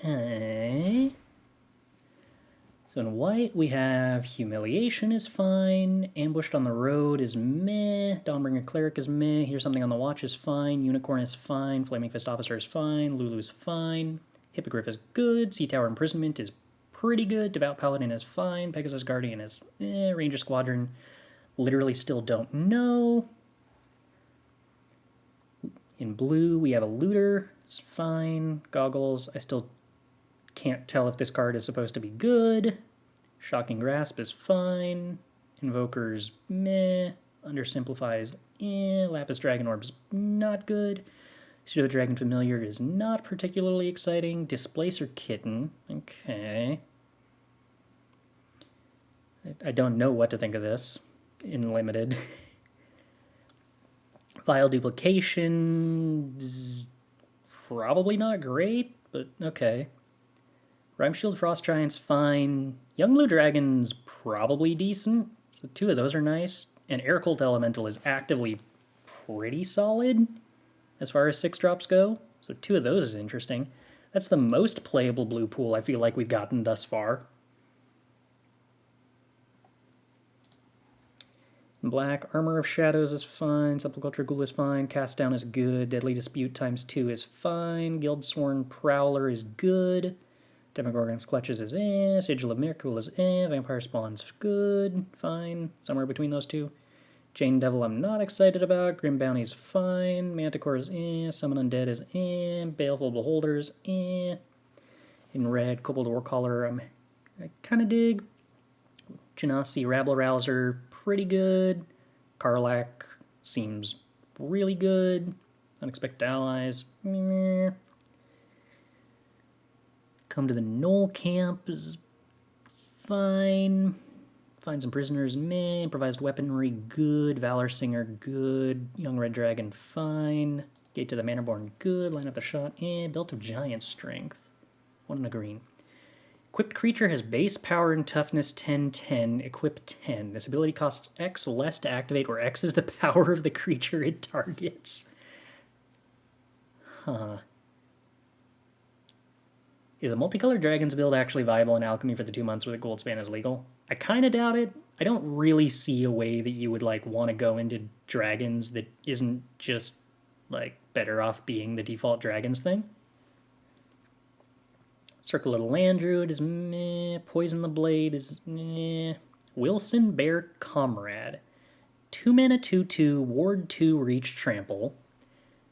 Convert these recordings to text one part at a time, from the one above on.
Okay. So in white, we have Humiliation is fine, Ambushed on the Road is meh, Dawnbringer Cleric is meh, Here's Something on the Watch is fine, Unicorn is fine, Flaming Fist Officer is fine, Lulu's fine, Hippogriff is good, Sea Tower Imprisonment is pretty good, Devout Paladin is fine, Pegasus Guardian is Ranger Squadron, literally still don't know. In blue, we have a Looter, it's fine, Goggles, I still can't tell if this card is supposed to be good. Shocking Grasp is fine. Invoker's meh. Undersimplifies Lapis Dragon Orb's not good. Pseudo Dragon Familiar is not particularly exciting. Displacer Kitten, okay. I don't know what to think of this in limited. Vile Duplication is probably not great, but okay. Rhyme Shield Frost Giant's fine. Young Blue Dragon's probably decent. So 2 of those are nice. And Air Cult Elemental is actively pretty solid as far as 6-drops go. So 2 of those is interesting. That's the most playable blue pool I feel like we've gotten thus far. Black, Armor of Shadows is fine. Sepulchral Ghoul is fine. Cast Down is good. Deadly Dispute ×2 is fine. Guildsworn Prowler is good. Demogorgon's Clutches is Sigil of Miracle is Vampire Spawn's good, fine, somewhere between those two. Chain Devil I'm not excited about, Grim Bounty's fine, Manticore is Summon Undead is Baleful Beholder is In red, Kobold Warcaller I kinda dig. Genasi Rabble Rouser, pretty good. Karlach seems really good. Unexpected Allies, meh. Come to the Knoll Camp is fine. Find some prisoners, meh. Improvised weaponry, good. Valor Singer, good. Young Red Dragon, fine. Gate to the Manorborn, good. Line up a shot, Belt of Giant Strength. 1 and a green. Equipped creature has base power and toughness 10/10, equip 10. This ability costs X less to activate, where X is the power of the creature it targets. Huh. Is a multicolored dragons build actually viable in alchemy for the 2 months where the gold span is legal? I kind of doubt it. I don't really see a way that you would like want to go into dragons that isn't just like better off being the default dragons thing. Circle of the Land Druid is meh. Poison the Blade is meh. Wilson Bear Comrade. 2 mana 2/2, ward 2, reach trample.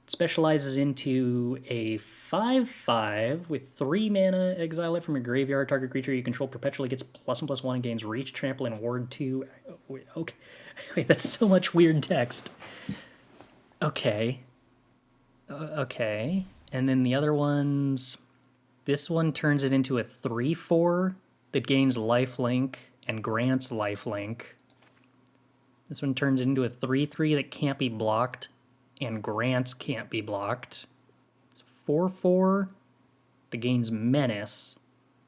Specializes into a 5/5 with 3 mana. Exile it from your graveyard. Target creature you control perpetually gets +1/+1 and gains reach, trample, and ward 2. Wait, okay. Wait, that's so much weird text. Okay. Okay. And then the other ones. This one turns it into a 3/4 that gains lifelink and grants lifelink. This one turns it into a 3/3 that can't be blocked and grants can't be blocked. It's 4/4 that gains menace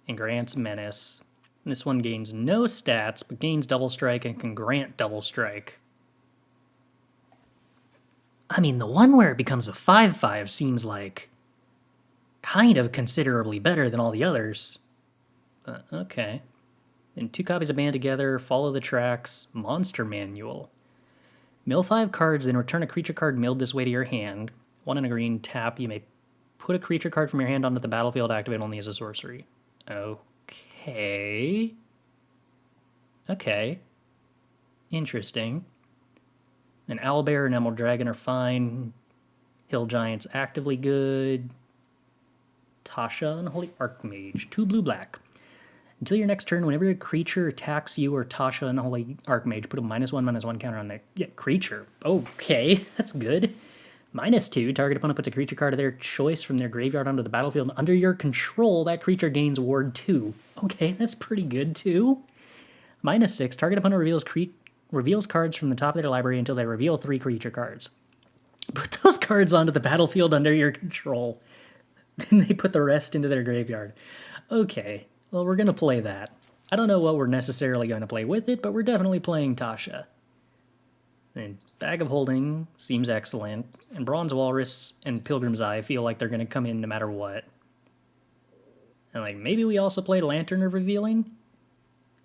and grants menace. And this one gains no stats but gains double strike and can grant double strike. I mean, the one where it becomes a 5/5 seems like kind of considerably better than all the others. Okay. And 2 copies of Band Together, Follow the Tracks, Monster Manual. Mill 5 cards, then return a creature card milled this way to your hand. 1 and a green, tap. You may put a creature card from your hand onto the battlefield, activate only as a sorcery. Okay. Okay. Interesting. And Owlbear and Emerald Dragon are fine. Hill Giant's actively good. Tasha, Unholy Archmage. 2 blue-black. Until your next turn, whenever a creature attacks you or Tasha, Unholy Archmage, put a -1/-1 counter on the creature. Okay, that's good. -2, target opponent puts a creature card of their choice from their graveyard onto the battlefield under your control. That creature gains ward 2. Okay, that's pretty good too. -6, target opponent reveals cards from the top of their library until they reveal 3 creature cards. Put those cards onto the battlefield under your control. Then they put the rest into their graveyard. Okay, well, we're going to play that. I don't know what we're necessarily going to play with it, but we're definitely playing Tasha. And Bag of Holding seems excellent, and Bronze Walrus and Pilgrim's Eye feel like they're going to come in no matter what. And like maybe we also play Lantern of Revealing,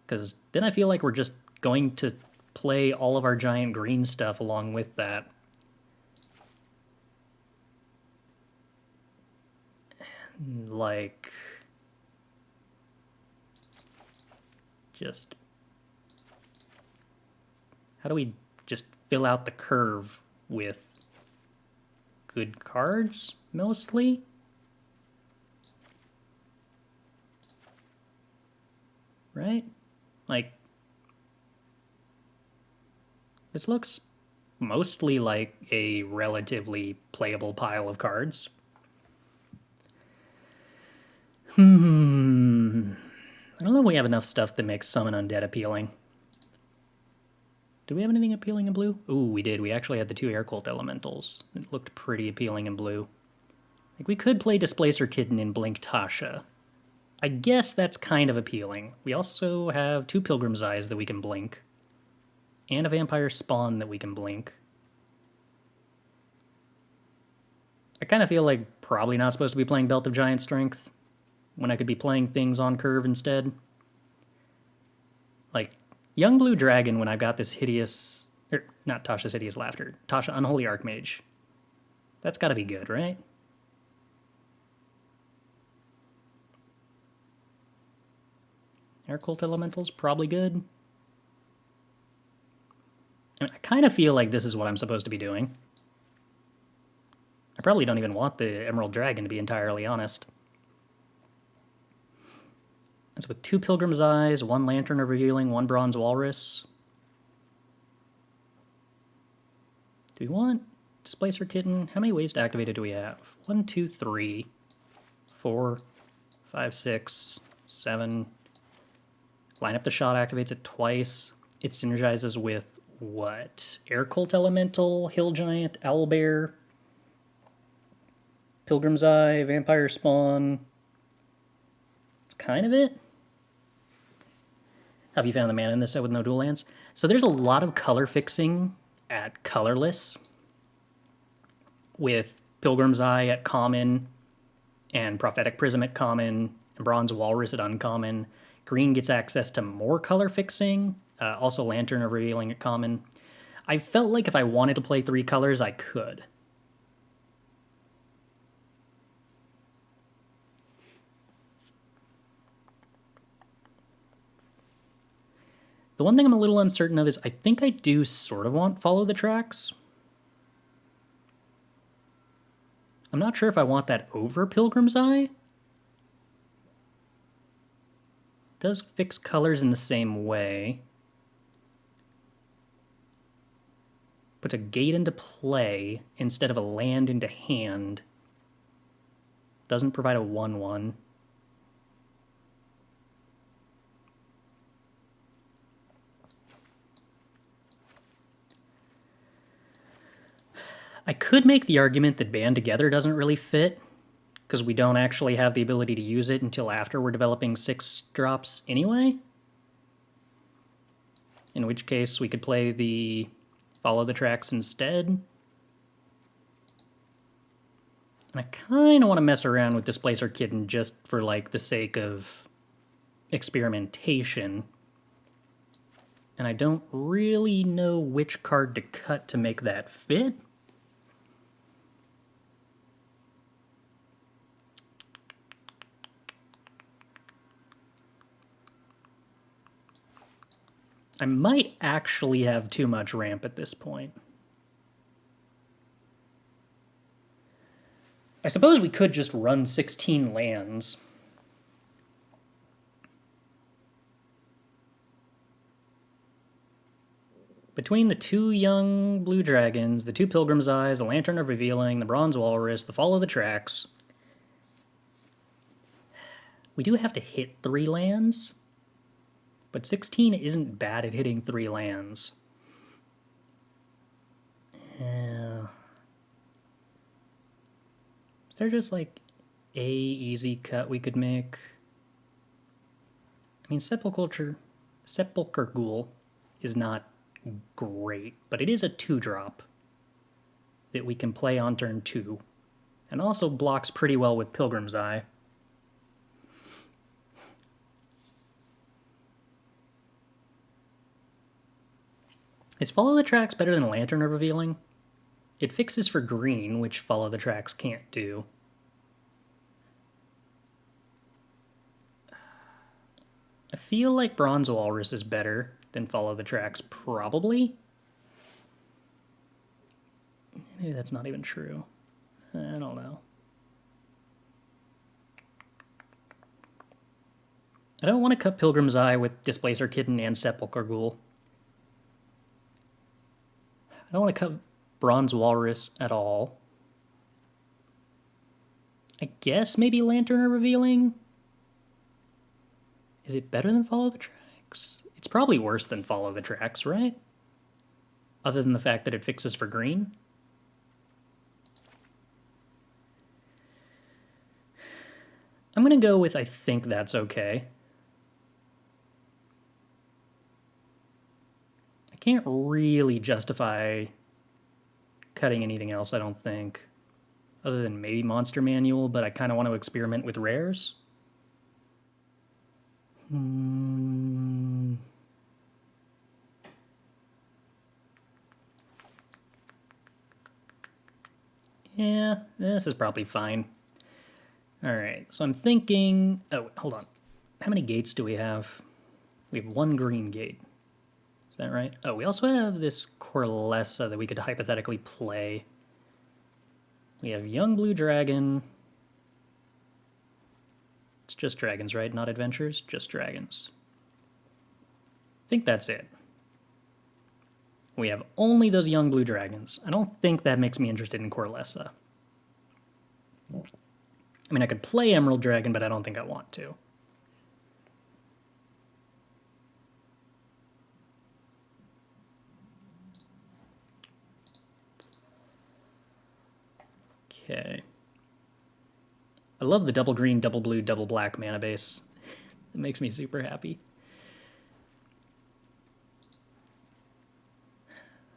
because then I feel like we're just going to play all of our giant green stuff along with that. Like, just, how do we just fill out the curve with good cards, mostly? Right? Like, this looks mostly like a relatively playable pile of cards. I don't know if we have enough stuff that makes Summon Undead appealing. Did we have anything appealing in blue? Ooh, we did. We actually had the 2 Air Cult Elementals. It looked pretty appealing in blue. Like, we could play Displacer Kitten in Blink Tasha. I guess that's kind of appealing. We also have 2 Pilgrim's Eyes that we can blink. And a Vampire Spawn that we can blink. I kind of feel like probably not supposed to be playing Belt of Giant Strength when I could be playing things on curve instead. Like, Young Blue Dragon, when I've got this hideous... not Tasha's Hideous Laughter. Tasha Unholy Archmage. That's gotta be good, right? Air Cult Elemental's probably good. I mean, I kind of feel like this is what I'm supposed to be doing. I probably don't even want the Emerald Dragon, to be entirely honest. It's with 2 Pilgrim's Eyes, 1 Lantern of Revealing, 1 Bronze Walrus. Do we want Displacer Kitten? How many ways to activate it do we have? 1, 2, 3, 4, 5, 6, 7. Line up the Shot activates it twice. It synergizes with what? Air Cult Elemental, Hill Giant, Owlbear, Pilgrim's Eye, Vampire Spawn. That's kind of it. Have you found the mana in this set with no dual lands? So there's a lot of color fixing at colorless, with Pilgrim's Eye at common, and Prophetic Prism at common, and Bronze Walrus at uncommon. Green gets access to more color fixing, also Lantern of Revealing at common. I felt like if I wanted to play 3 colors, I could. The one thing I'm a little uncertain of is I think I do sort of want Follow the Tracks. I'm not sure if I want that over Pilgrim's Eye. It does fix colors in the same way. Puts a gate into play instead of a land into hand. Doesn't provide a 1/1. I could make the argument that Band Together doesn't really fit, because we don't actually have the ability to use it until after we're developing 6 drops anyway. In which case we could play the Follow the Tracks instead. And I kind of want to mess around with Displacer Kitten just for like the sake of experimentation. And I don't really know which card to cut to make that fit. I might actually have too much ramp at this point. I suppose we could just run 16 lands. Between the 2 young blue dragons, the 2 Pilgrim's Eyes, the Lantern of Revealing, the Bronze Walrus, the Follow the Tracks, we do have to hit 3 lands. But 16 isn't bad at hitting 3 lands. Is there just like a easy cut we could make? I mean, Sepulchre Ghoul is not great, but it is a 2-drop that we can play on turn 2, and also blocks pretty well with Pilgrim's Eye. Is Follow the Tracks better than Lantern of Revealing? It fixes for green, which Follow the Tracks can't do. I feel like Bronze Walrus is better than Follow the Tracks, probably. Maybe that's not even true. I don't know. I don't want to cut Pilgrim's Eye with Displacer Kitten and Sepulchre Ghoul. I don't want to cut Bronze Walrus at all. I guess maybe Lantern or Revealing? Is it better than Follow the Tracks? It's probably worse than Follow the Tracks, right? Other than the fact that it fixes for green? I'm going to go with I think that's okay. I can't really justify cutting anything else, I don't think. Other than maybe Monster Manual, but I kind of want to experiment with rares. Yeah, this is probably fine. Alright, so I'm thinking... Oh, hold on. How many gates do we have? We have one green gate. Is that right? Oh, we also have this Corlessa that we could hypothetically play. We have Young Blue Dragon. It's just dragons, right? Not adventures? Just dragons. I think that's it. We have only those Young Blue Dragons. I don't think that makes me interested in Corlessa. I mean, I could play Emerald Dragon, but I don't think I want to. Okay. I love the double green, double blue, double black mana base. It makes me super happy.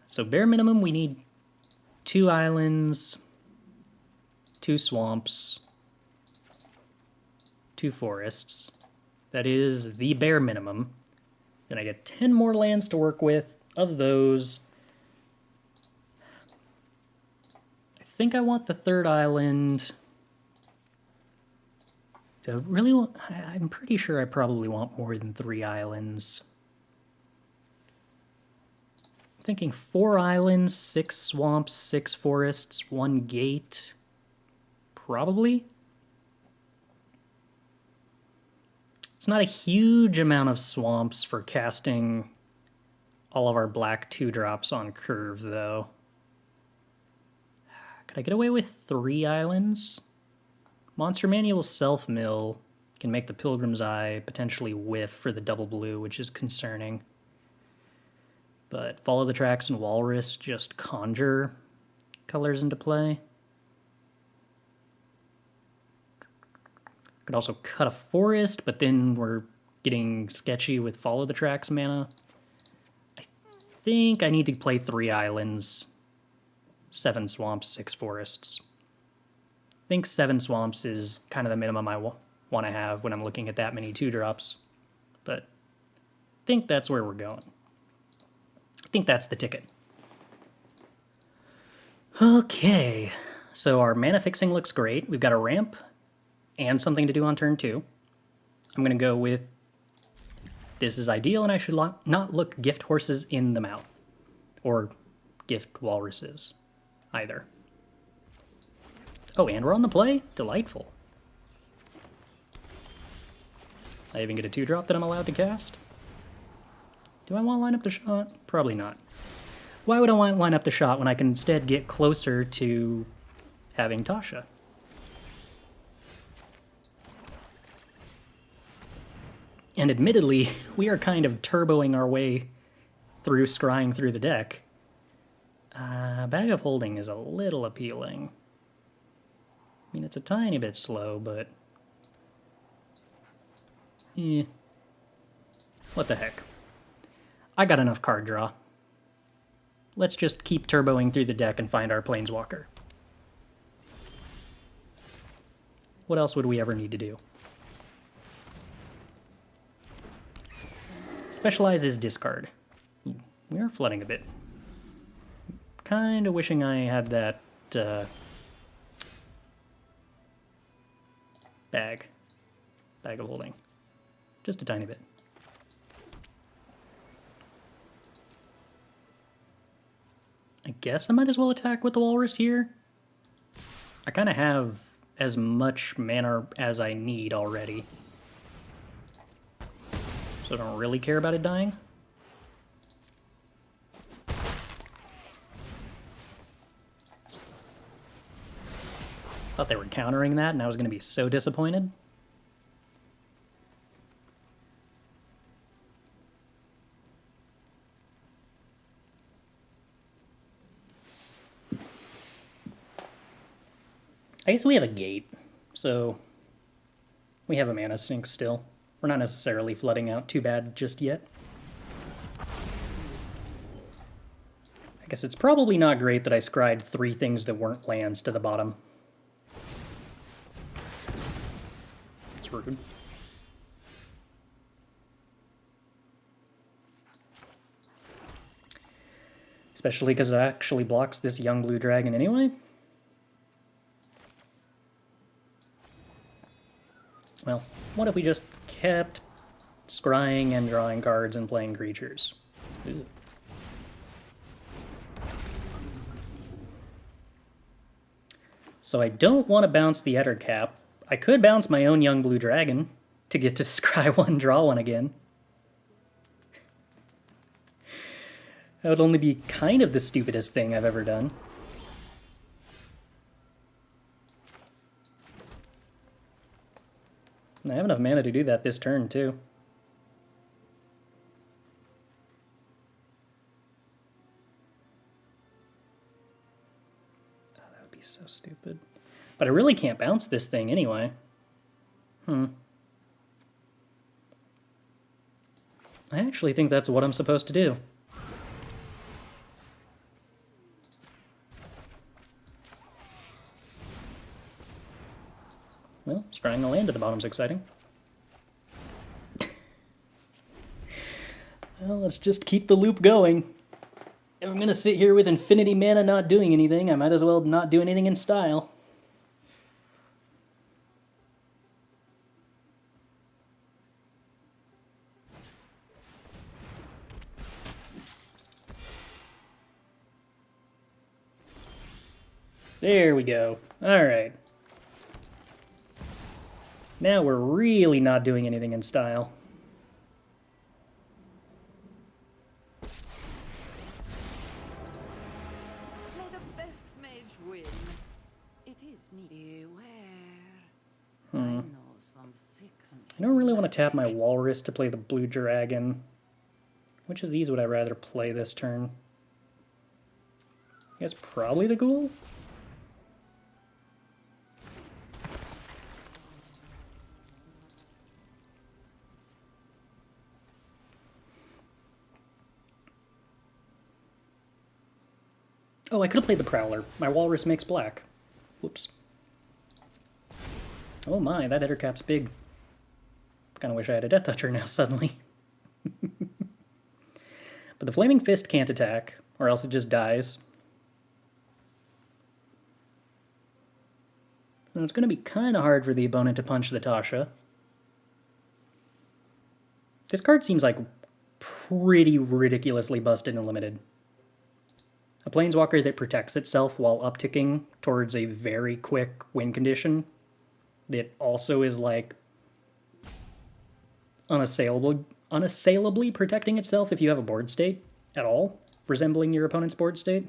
So bare minimum, we need 2 islands, 2 swamps, 2 forests. That is the bare minimum. Then I get 10 more lands to work with. Of those, I think I want the 3rd island. Do I really want... I'm pretty sure I probably want more than 3 islands. I'm thinking 4 islands, 6 swamps, 6 forests, 1 gate. Probably. It's not a huge amount of swamps for casting all of our black 2-drops on curve, though. Could I get away with 3 islands? Monster Manual Self-Mill can make the Pilgrim's Eye potentially whiff for the double blue, which is concerning. But Follow the Tracks and Walrus just conjure colors into play. Could also cut a forest, but then we're getting sketchy with Follow the Tracks mana. I think I need to play 3 islands, 7 swamps, 6 forests. I think 7 swamps is kind of the minimum I want to have when I'm looking at that many 2-drops. But I think that's where we're going. I think that's the ticket. Okay, so our mana fixing looks great. We've got a ramp and something to do on turn 2. I'm going to go with this is ideal, and I should not look gift horses in the mouth. Or gift walruses, either. Oh, and we're on the play? Delightful. I even get a 2-drop that I'm allowed to cast? Do I want to line up the shot? Probably not. Why would I want to line up the shot when I can instead get closer to having Tasha? And admittedly, we are kind of turboing our way through scrying through the deck. Bag of Holding is a little appealing. I mean, it's a tiny bit slow, but... What the heck. I got enough card draw. Let's just keep turboing through the deck and find our Planeswalker. What else would we ever need to do? Specialize is discard. Ooh, we are are flooding a bit. Kind of wishing I had that bag of holding. Just a tiny bit. I guess I might as well attack with the walrus here. I kind of have as much mana as I need already. So I don't really care about it dying. Thought they were countering that and I was going to be so disappointed. I guess we have a gate, so we have a mana sink still. We're not necessarily flooding out too bad just yet. I guess it's probably not great that I scryed 3 things that weren't lands to the bottom. It's rude. Especially because it actually blocks this young blue dragon anyway. Well, what if we just kept scrying and drawing cards and playing creatures? Ew. So I don't want to bounce the Ettercap. I could bounce my own young blue dragon to get to scry 1, draw 1 again. That would only be kind of the stupidest thing I've ever done. I have enough mana to do that this turn, too. Oh, that would be so stupid. But I really can't bounce this thing anyway. I actually think that's what I'm supposed to do. Well, scrying the land at the bottom's exciting. Well, let's just keep the loop going. If I'm going to sit here with infinity mana not doing anything, I might as well not do anything in style. There we go. Alright. Now we're really not doing anything in style. May the best mage win. It is me. Beware. I know some sick. I don't really want to tap my walrus to play the blue dragon. Which of these would I rather play this turn? I guess probably the ghoul? Oh, I could have played the Prowler. My walrus makes black. Whoops. Oh my, that Ettercap's big. Kinda wish I had a Death Toucher now, suddenly. But the Flaming Fist can't attack, or else it just dies. And it's gonna be kinda hard for the opponent to punch the Tasha. This card seems like pretty ridiculously busted and limited. A Planeswalker that protects itself while upticking towards a very quick win condition that also is like unassailably protecting itself if you have a board state at all, resembling your opponent's board state.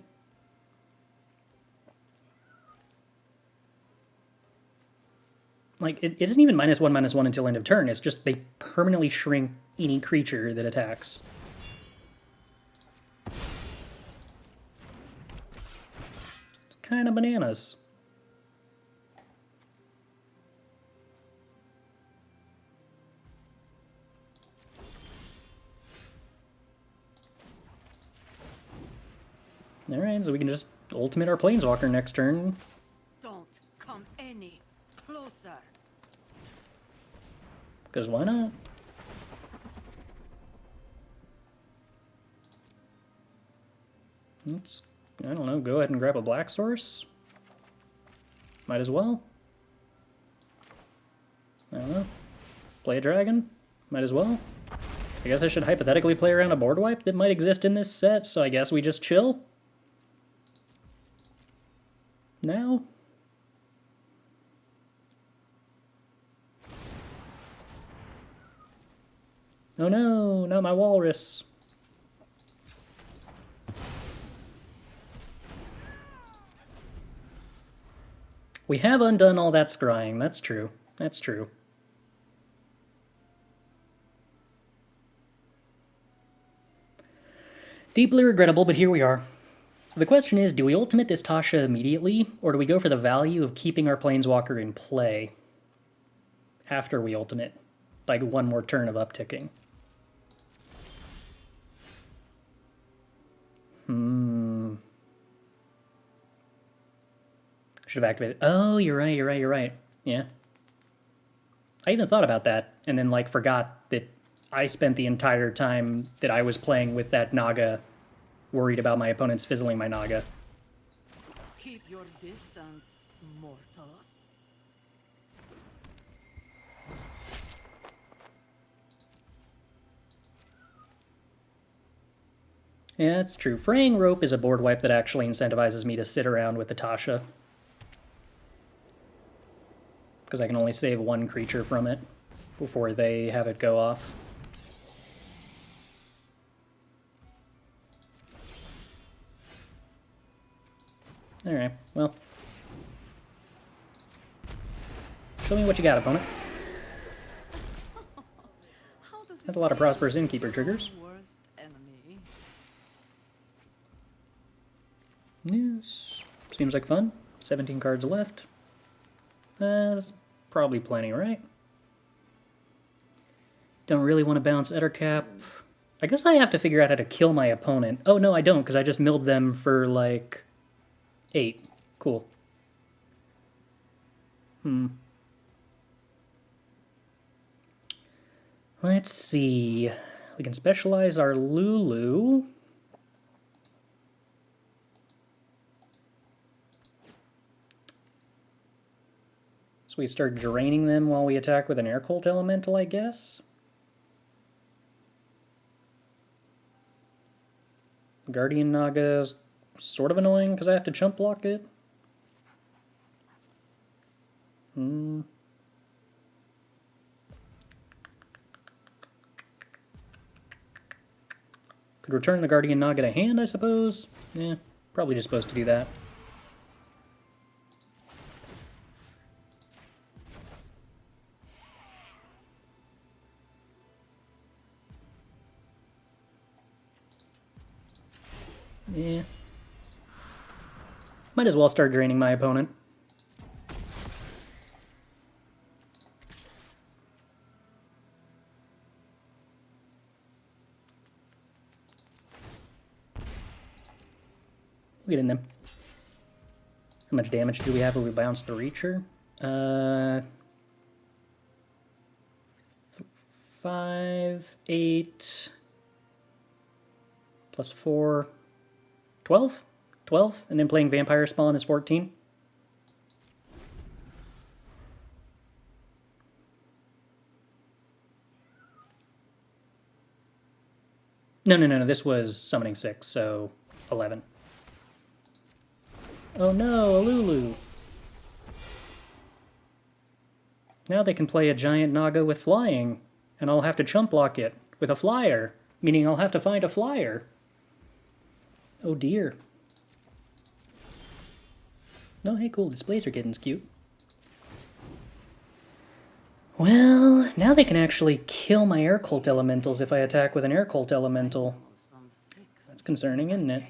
Like, it isn't even -1/-1 until end of turn, it's just they permanently shrink any creature that attacks. Kind of bananas. Alright, so we can just ultimate our Planeswalker next turn. Don't come any closer. Because why not? Let's, I don't know, go ahead and grab a black source. Might as well. I don't know. Play a dragon? Might as well. I guess I should hypothetically play around a board wipe that might exist in this set, so I guess we just chill. Now? Oh no, not my walrus. We have undone all that scrying, that's true. That's true. Deeply regrettable, but here we are. So the question is, do we ultimate this Tasha immediately, or do we go for the value of keeping our Planeswalker in play after we ultimate? Like one more turn of upticking. Should have activated. Oh, you're right. Yeah. I even thought about that, and then, like, forgot that I spent the entire time that I was playing with that Naga worried about my opponents fizzling my Naga. Keep your distance, mortals. Yeah, that's true. Fraying Rope is a board wipe that actually incentivizes me to sit around with the Tasha. Because I can only save one creature from it before they have it go off. Alright, well. Show me what you got, opponent. That's a lot of Prosperous Innkeeper triggers. Yes, seems like fun. 17 cards left. That's probably plenty, right? Don't really want to bounce Ettercap. I guess I have to figure out how to kill my opponent. Oh, no, I don't, because I just milled them for, like, 8. Cool. Let's see. We can specialize our Lulu. So we start draining them while we attack with an Air Cult Elemental, I guess? Guardian Naga is sort of annoying because I have to chump block it. Could return the Guardian Naga to hand, I suppose? Yeah, probably just supposed to do that. Yeah. Might as well start draining my opponent. We'll get in them. How much damage do we have if we bounce the Reacher? 5, 8, plus 4, 12? 12? And then playing Vampire Spawn is 14? No, this was Summoning 6, so 11. Oh no, a Lulu! Now they can play a giant Naga with flying, and I'll have to chump block it with a flyer, meaning I'll have to find a flyer. Oh dear. No, hey, cool, displays are getting cute. Well, now they can actually kill my Air Cult Elementals if I attack with an Air Cult Elemental. That's concerning, isn't it?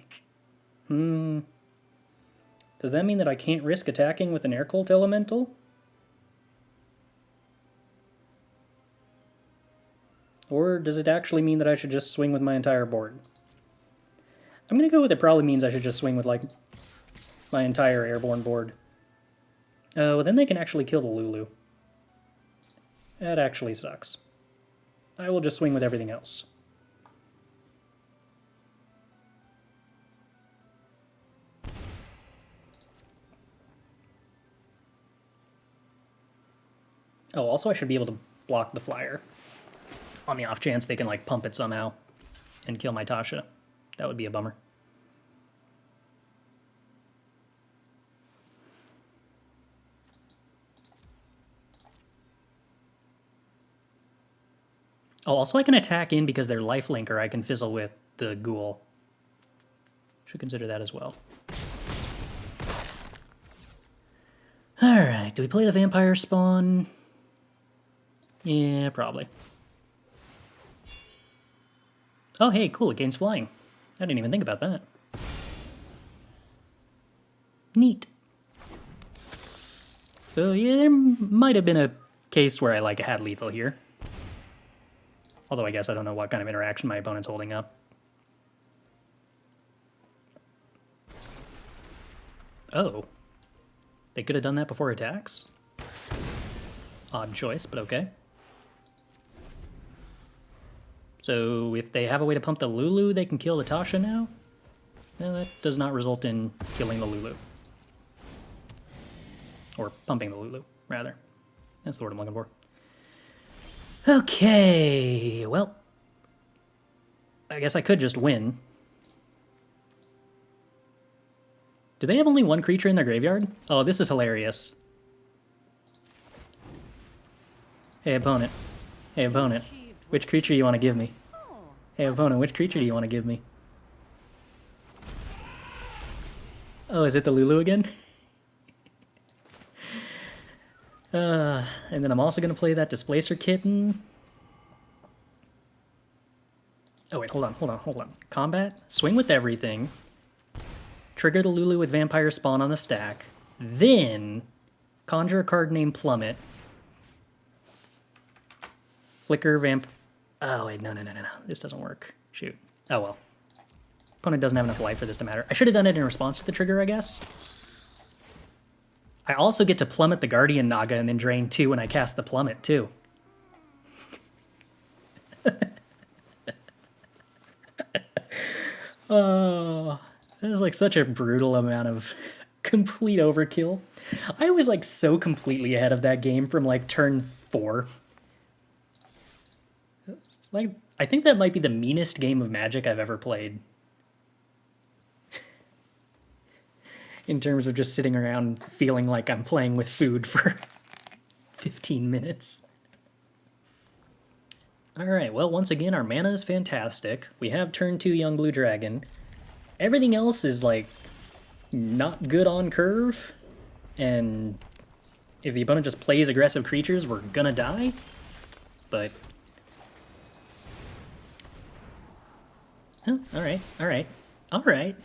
Does that mean that I can't risk attacking with an Air Cult Elemental? Or does it actually mean that I should just swing with my entire board? I'm gonna go with it probably means I should just swing with, like, my entire airborne board. Oh, well, then they can actually kill the Lulu. That actually sucks. I will just swing with everything else. Oh, also I should be able to block the flyer on the off chance they can like pump it somehow and kill my Tasha. That would be a bummer. Oh, also I can attack in because they're lifelink, or I can fizzle with the ghoul. Should consider that as well. Alright, do we play the vampire spawn? Yeah, probably. Oh, hey, cool, it gains flying. I didn't even think about that. Neat. So, yeah, there might have been a case where I, like, had lethal here. Although I guess I don't know what kind of interaction my opponent's holding up. Oh. They could have done that before attacks? Odd choice, but okay. So if they have a way to pump the Lulu, they can kill the Tasha now? No, that does not result in killing the Lulu. Or pumping the Lulu, rather. That's the word I'm looking for. Okay, well, I guess I could just win. Do they have only one creature in their graveyard? Oh, this is hilarious. Hey, opponent. Hey, opponent. Which creature do you want to give me? Hey, opponent, which creature do you want to give me? Oh, is it the Lulu again? And then I'm also going to play that Displacer Kitten. Oh, wait, hold on. Combat, swing with everything. Trigger the Lulu with Vampire Spawn on the stack. Then, conjure a card named Plummet. Flicker Vamp... Oh, wait, no. This doesn't work. Shoot. Oh, well. Opponent doesn't have enough life for this to matter. I should have done it in response to the trigger, I guess. I also get to Plummet the Guardian Naga and then drain 2 when I cast the Plummet, too. Oh, that is like such a brutal amount of complete overkill. I was like so completely ahead of that game from like turn 4. Like, I think that might be the meanest game of Magic I've ever played. In terms of just sitting around feeling like I'm playing with food for 15 minutes. Alright, well, once again, our mana is fantastic. We have turn 2 Young Blue Dragon. Everything else is, like, not good on curve. And if the opponent just plays aggressive creatures, we're gonna die. But... Huh, alright.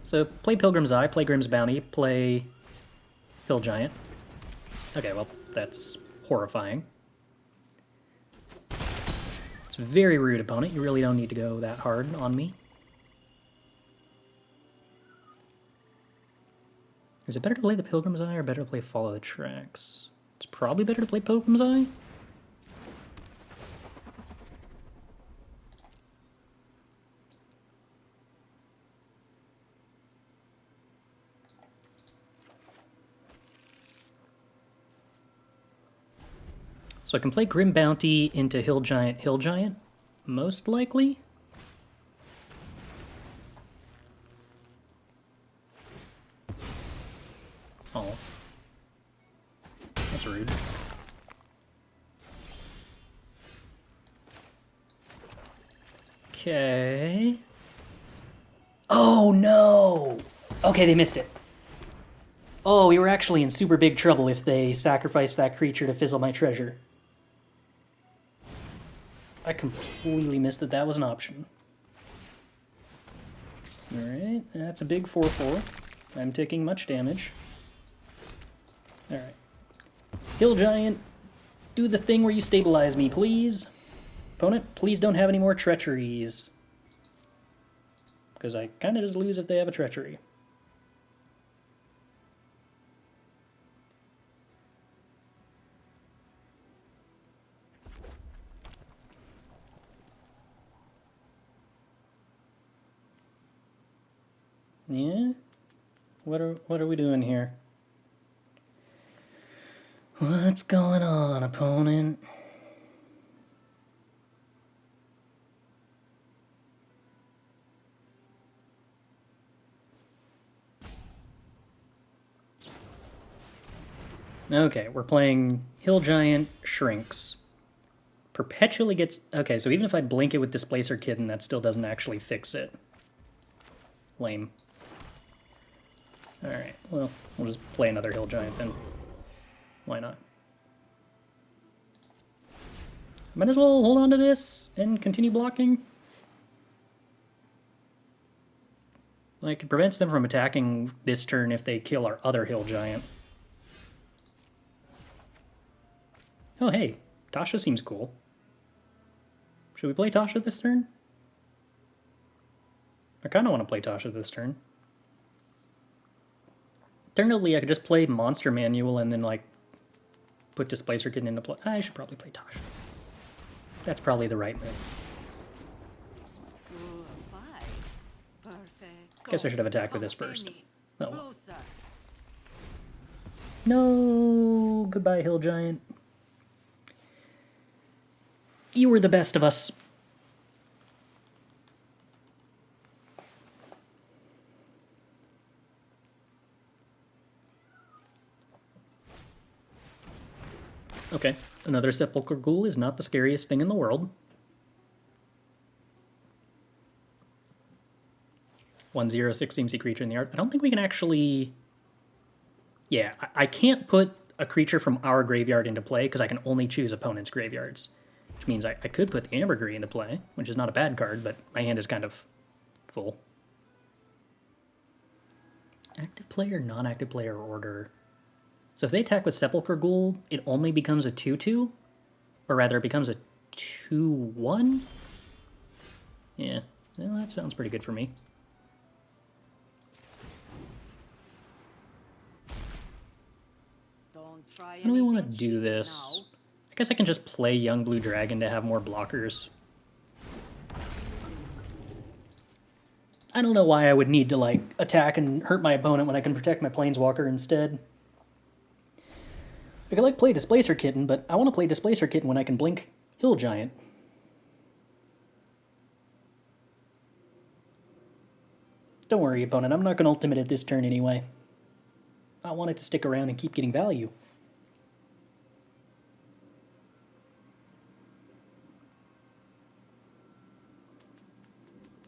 So, play Pilgrim's Eye, play Grimm's Bounty, play Hill Giant. Okay, well, that's horrifying. It's very rude, opponent. You really don't need to go that hard on me. Is it better to play the Pilgrim's Eye or better to play Follow the Tracks? It's probably better to play Pilgrim's Eye. So I can play Grim Bounty into Hill Giant, most likely. Oh. That's rude. Okay. Oh no! Okay, they missed it. Oh, we were actually in super big trouble if they sacrificed that creature to fizzle my treasure. I completely missed that that was an option. Alright, that's a big 4/4. I'm taking much damage. Alright. Hill Giant, do the thing where you stabilize me, please. Opponent, please don't have any more treacheries. Because I kind of just lose if they have a treachery. Yeah? What are we doing here? What What's going on, opponent? Okay, we're playing Hill Giant Shrinks. Perpetually gets... Okay, so even if I blink it with Displacer Kitten, that still doesn't actually fix it. Lame. Alright, well, we'll just play another Hill Giant then. Why not? Might as well hold on to this and continue blocking. Like, it prevents them from attacking this turn if they kill our other Hill Giant. Oh, hey, Tasha seems cool. Should we play Tasha this turn? I kind of want to play Tasha this turn. Alternatively, I could just play Monster Manual and then, like, put Displacer Kitten into play. I should probably play Tasha. That's probably the right move. Guess I should have attacked with this first. Oh. No! Goodbye, Hill Giant. You were the best of us. Okay, another Sepulchre Ghoul is not the scariest thing in the world. 1/06 seems a creature in the art. I don't think we can actually... Yeah, I can't put a creature from our graveyard into play because I can only choose opponent's graveyards. Which means I could put the Ambergris into play, which is not a bad card, but my hand is kind of full. Active player, non-active player order. So if they attack with Sepulchre Ghoul, it only becomes a 2/2? Or rather, it becomes a 2/1? Yeah, well, that sounds pretty good for me. How do we want to do this? I guess I can just play Young Blue Dragon to have more blockers. I don't know why I would need to, like, attack and hurt my opponent when I can protect my Planeswalker instead. I could, like, play Displacer Kitten, but I want to play Displacer Kitten when I can blink Hill Giant. Don't worry, opponent, I'm not going to ultimate it this turn anyway. I want it to stick around and keep getting value.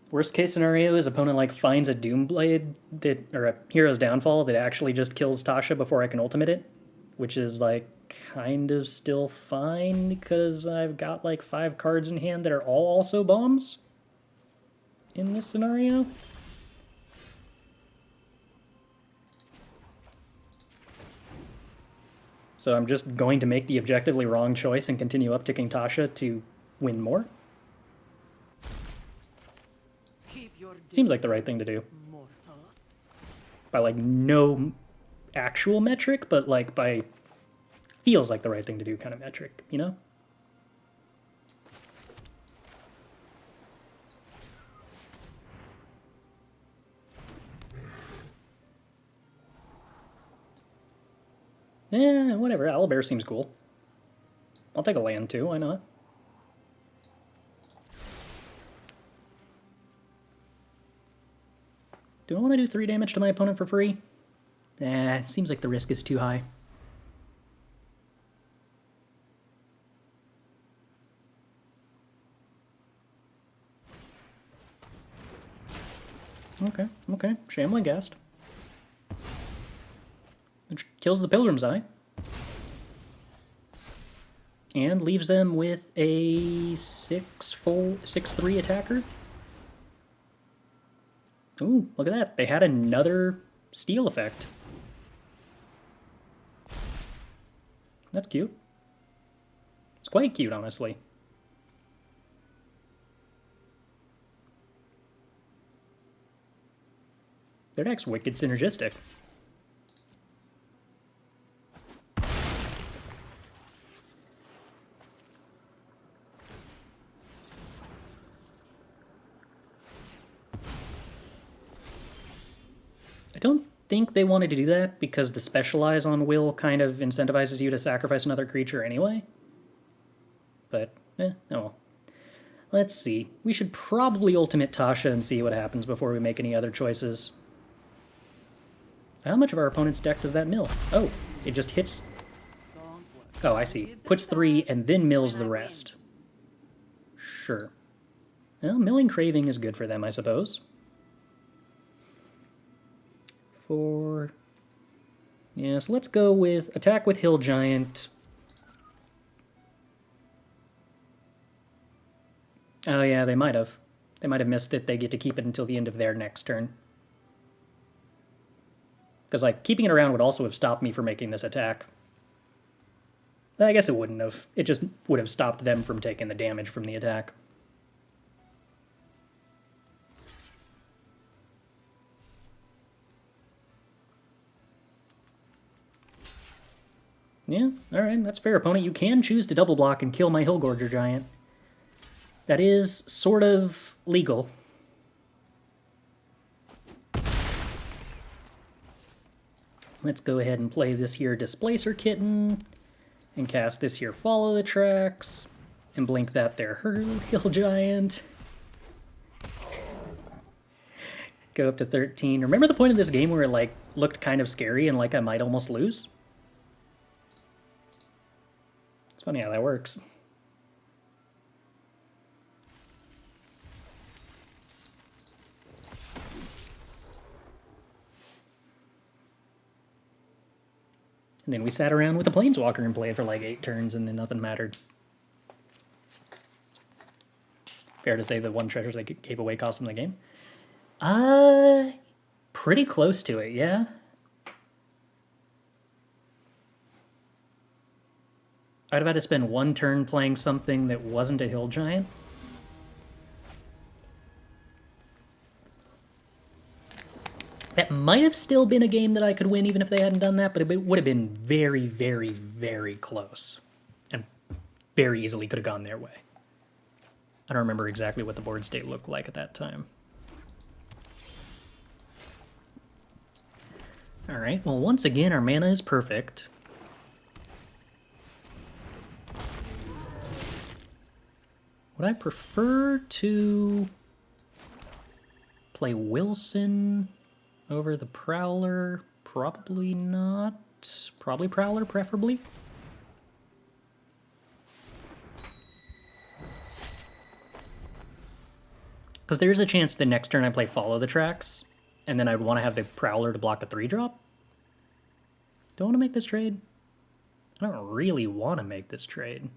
Worst case scenario is opponent like finds a Doomblade that, or a Hero's Downfall that actually just kills Tasha before I can ultimate it, which is like kind of still fine because I've got like 5 cards in hand that are all also bombs in this scenario. So I'm just going to make the objectively wrong choice and continue upticking Tasha to win more. Seems like the right thing to do. By, like, no actual metric, but, like, by feels like the right thing to do kind of metric, you know? Eh, whatever. Owlbear seems cool. I'll take a land, too. Why not? Do I want to do 3 damage to my opponent for free? Seems like the risk is too high. Okay. Shambling Ghast. Which kills the Pilgrim's Eye. And leaves them with a 6/3 attacker. Ooh, look at that. They had another steal effect. That's cute. It's quite cute, honestly. Their deck's wicked synergistic. I don't think they wanted to do that because the specialize on will kind of incentivizes you to sacrifice another creature anyway. But, oh well. Let's see. We should probably ultimate Tasha and see what happens before we make any other choices. So how much of our opponent's deck does that mill? Oh, it just hits... Oh, I see. Puts 3 and then mills the rest. Sure. Well, milling Craving is good for them, I suppose. 4... Yeah, so let's go with attack with Hill Giant. Oh yeah, they might have. They might have missed it. They get to keep it until the end of their next turn. Because, like, keeping it around would also have stopped me from making this attack. I guess it wouldn't have. It just would have stopped them from taking the damage from the attack. Yeah, alright, that's fair, opponent. You can choose to double block and kill my Hillgorger Giant. That is sort of legal. Let's go ahead and play this here Displacer Kitten, and cast this here Follow the Tracks, and blink that there Hill Giant. Go up to 13. Remember the point of this game where it like looked kind of scary and like I might almost lose? It's funny how that works. And then we sat around with a Planeswalker and played for like 8 turns and then nothing mattered. Fair to say the one treasure they gave away cost them the game? Pretty close to it, yeah. I'd have had to spend 1 turn playing something that wasn't a Hill Giant. That might have still been a game that I could win even if they hadn't done that, but it would have been very, very, very close. And very easily could have gone their way. I don't remember exactly what the board state looked like at that time. Alright, well once again our mana is perfect. Would I prefer to play Wilson over the Prowler? Probably not. Probably Prowler, preferably. Because there's a chance the next turn I play Follow the Tracks, and then I'd want to have the Prowler to block a 3-drop. Don't want to make this trade. I don't really want to make this trade.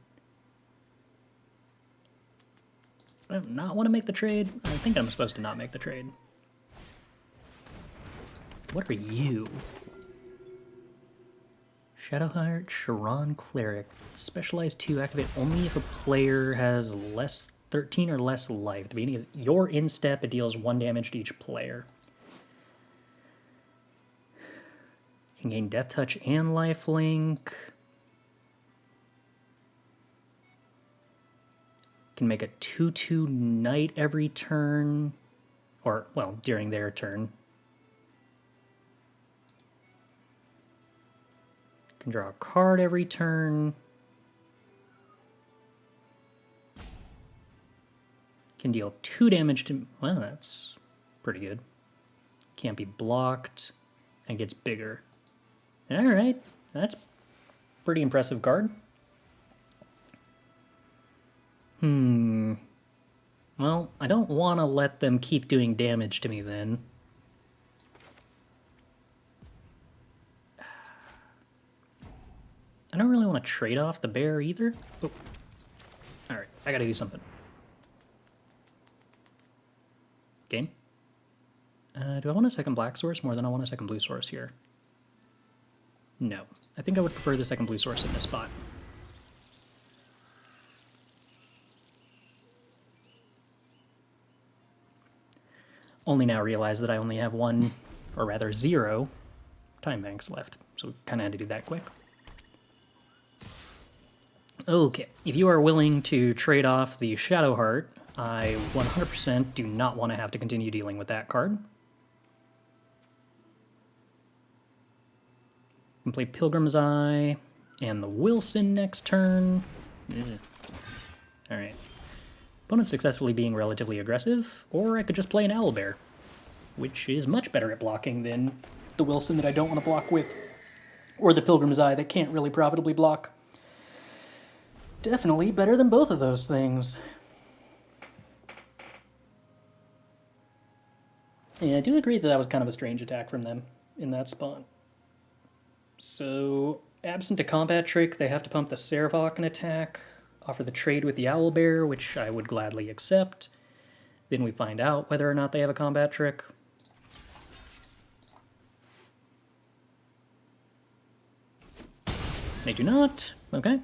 I do not want to make the trade. I think I'm supposed to not make the trade. What are you? Shadowheart, Sharon Cleric. Specialized 2, activate only if a player has 13 or less life. At the beginning of your instep, it deals 1 damage to each player. You can gain Death Touch and Lifelink. Can make a 2/2 knight every turn. Or, well, during their turn. Can draw a card every turn. Can deal 2 damage to... Well, that's pretty good. Can't be blocked. And gets bigger. Alright, that's a pretty impressive card. Well, I don't want to let them keep doing damage to me then. I don't really want to trade off the bear either. Oh. Alright, I gotta do something. Game? Do I want a second black source more than I want a second blue source here? No. I think I would prefer the second blue source in this spot. Only now realize that I only have 1, or rather 0, time banks left. So we kind of had to do that quick. Okay, if you are willing to trade off the Shadowheart, I 100% do not want to have to continue dealing with that card. can play Pilgrim's Eye and the Wilson next turn. Alright. Opponent successfully being relatively aggressive, or I could just play an Owlbear, which is much better at blocking than the Wilson that I don't want to block with, or the Pilgrim's Eye that can't really profitably block. Definitely better than both of those things. Yeah, I do agree that that was kind of a strange attack from them in that spot. So, absent a combat trick, they have to pump the Servok and attack, offer the trade with the Owlbear, which I would gladly accept. Then we find out whether or not they have a combat trick. They do not. Okay.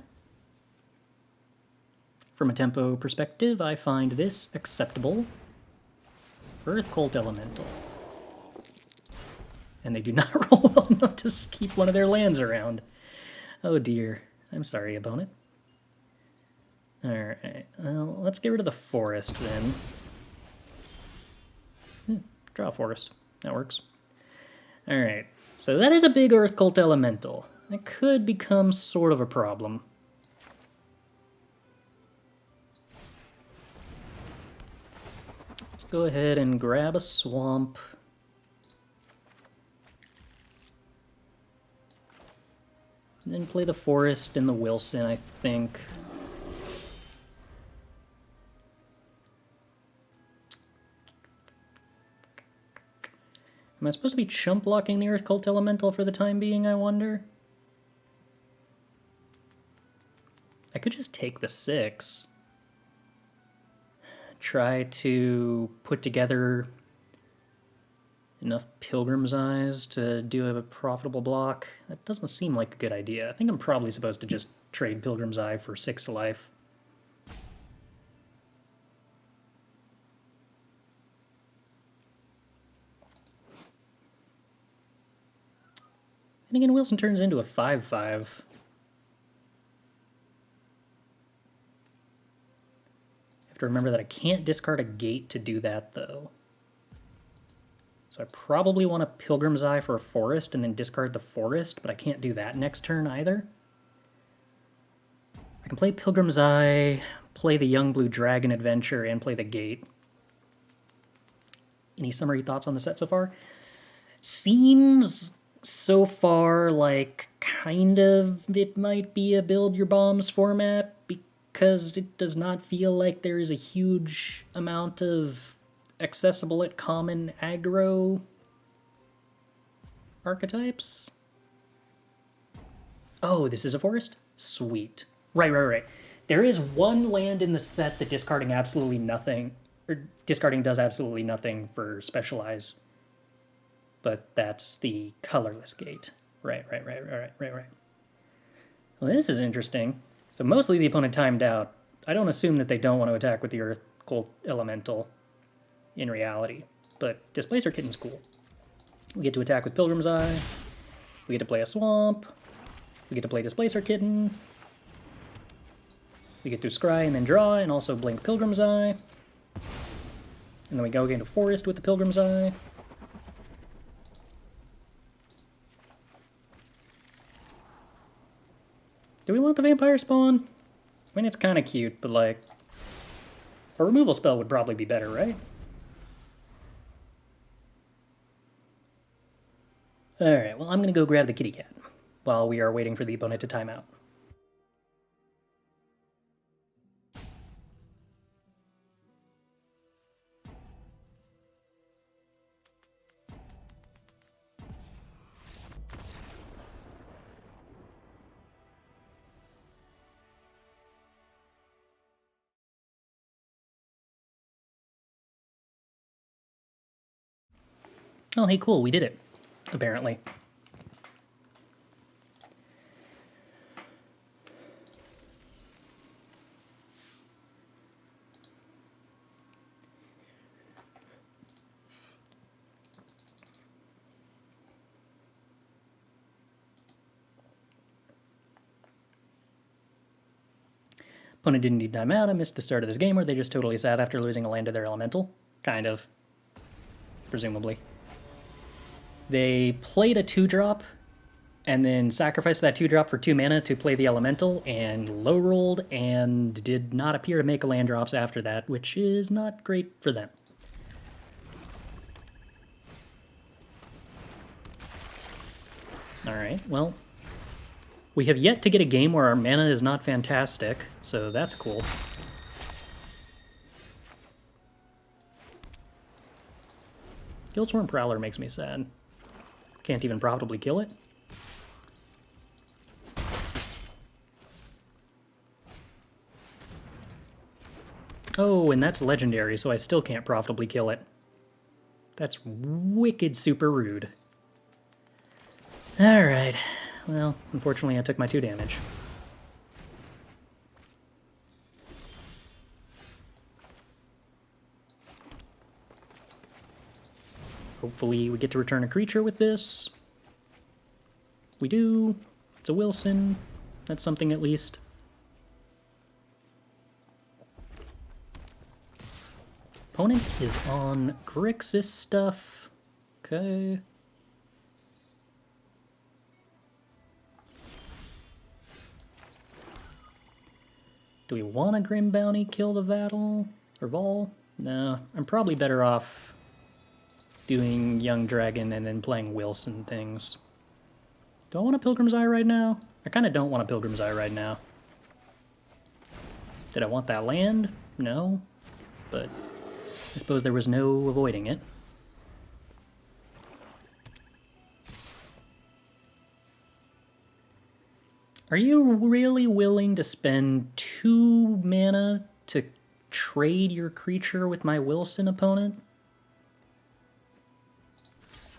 From a tempo perspective, I find this acceptable. Earth Cult Elemental. And they do not roll well enough to keep one of their lands around. Oh dear. I'm sorry, opponent. Alright, well, let's get rid of the forest then. Draw a forest. That works. Alright, so that is a big Earth Cult Elemental. That could become sort of a problem. Let's go ahead and grab a swamp. And then play the forest and the Wilson, I think. Am I supposed to be chump blocking the Earth Cult Elemental for the time being, I wonder? I could just take the 6. Try to put together enough Pilgrim's Eyes to do a profitable block. That doesn't seem like a good idea. I think I'm probably supposed to just trade Pilgrim's Eye for 6 life. And again, Wilson turns into a 5/5. I have to remember that I can't discard a gate to do that, though. So I probably want a Pilgrim's Eye for a forest and then discard the forest, but I can't do that next turn either. I can play Pilgrim's Eye, play the Young Blue Dragon Adventure, and play the gate. Any summary thoughts on the set so far? Seems so far like kind of it might be a build your bombs format, because it does not feel like there is a huge amount of accessible at common aggro archetypes. Oh, this is a forest? Sweet. Right. There is one land in the set that discarding absolutely nothing, or discarding does absolutely nothing for specialize. But that's the colorless gate. Right. Well, this is interesting. So mostly the opponent timed out. I don't assume that they don't want to attack with the Earth Cult Elemental in reality, but Displacer Kitten's cool. We get to attack with Pilgrim's Eye. We get to play a swamp. We get to play Displacer Kitten. We get to scry and then draw, and also blink Pilgrim's Eye. And then we go into forest with the Pilgrim's Eye. Do we want the vampire spawn? I mean, it's kind of cute, but like, a removal spell would probably be better, right? Alright, well, I'm going to go grab the kitty cat while we are waiting for the opponent to time out. Oh, hey, cool, we did it, apparently. Opponent didn't need timeout. I missed the start of this game where they just totally sat after losing a land to their elemental. Kind of. Presumably. They played a 2-drop and then sacrificed that 2-drop for 2 mana to play the Elemental, and low rolled and did not appear to make a land drops after that, which is not great for them. Alright, well, we have yet to get a game where our mana is not fantastic, so that's cool. Guildsworn Prowler makes me sad. Can't even profitably kill it. Oh, and that's legendary, so I still can't profitably kill it. That's wicked super rude. Alright. Well, unfortunately I took my 2 damage. Hopefully we get to return a creature with this. We do. It's a Wilson. That's something at least. Opponent is on Grixis stuff. Okay. Do we want a Grim Bounty kill the Vattel? Or Vol? No, I'm probably better off doing Young Dragon and then playing Wilson things. Do I want a Pilgrim's Eye right now? I kind of don't want a Pilgrim's Eye right now. Did I want that land? No. But I suppose there was no avoiding it. Are you really willing to spend 2 mana to trade your creature with my Wilson opponent?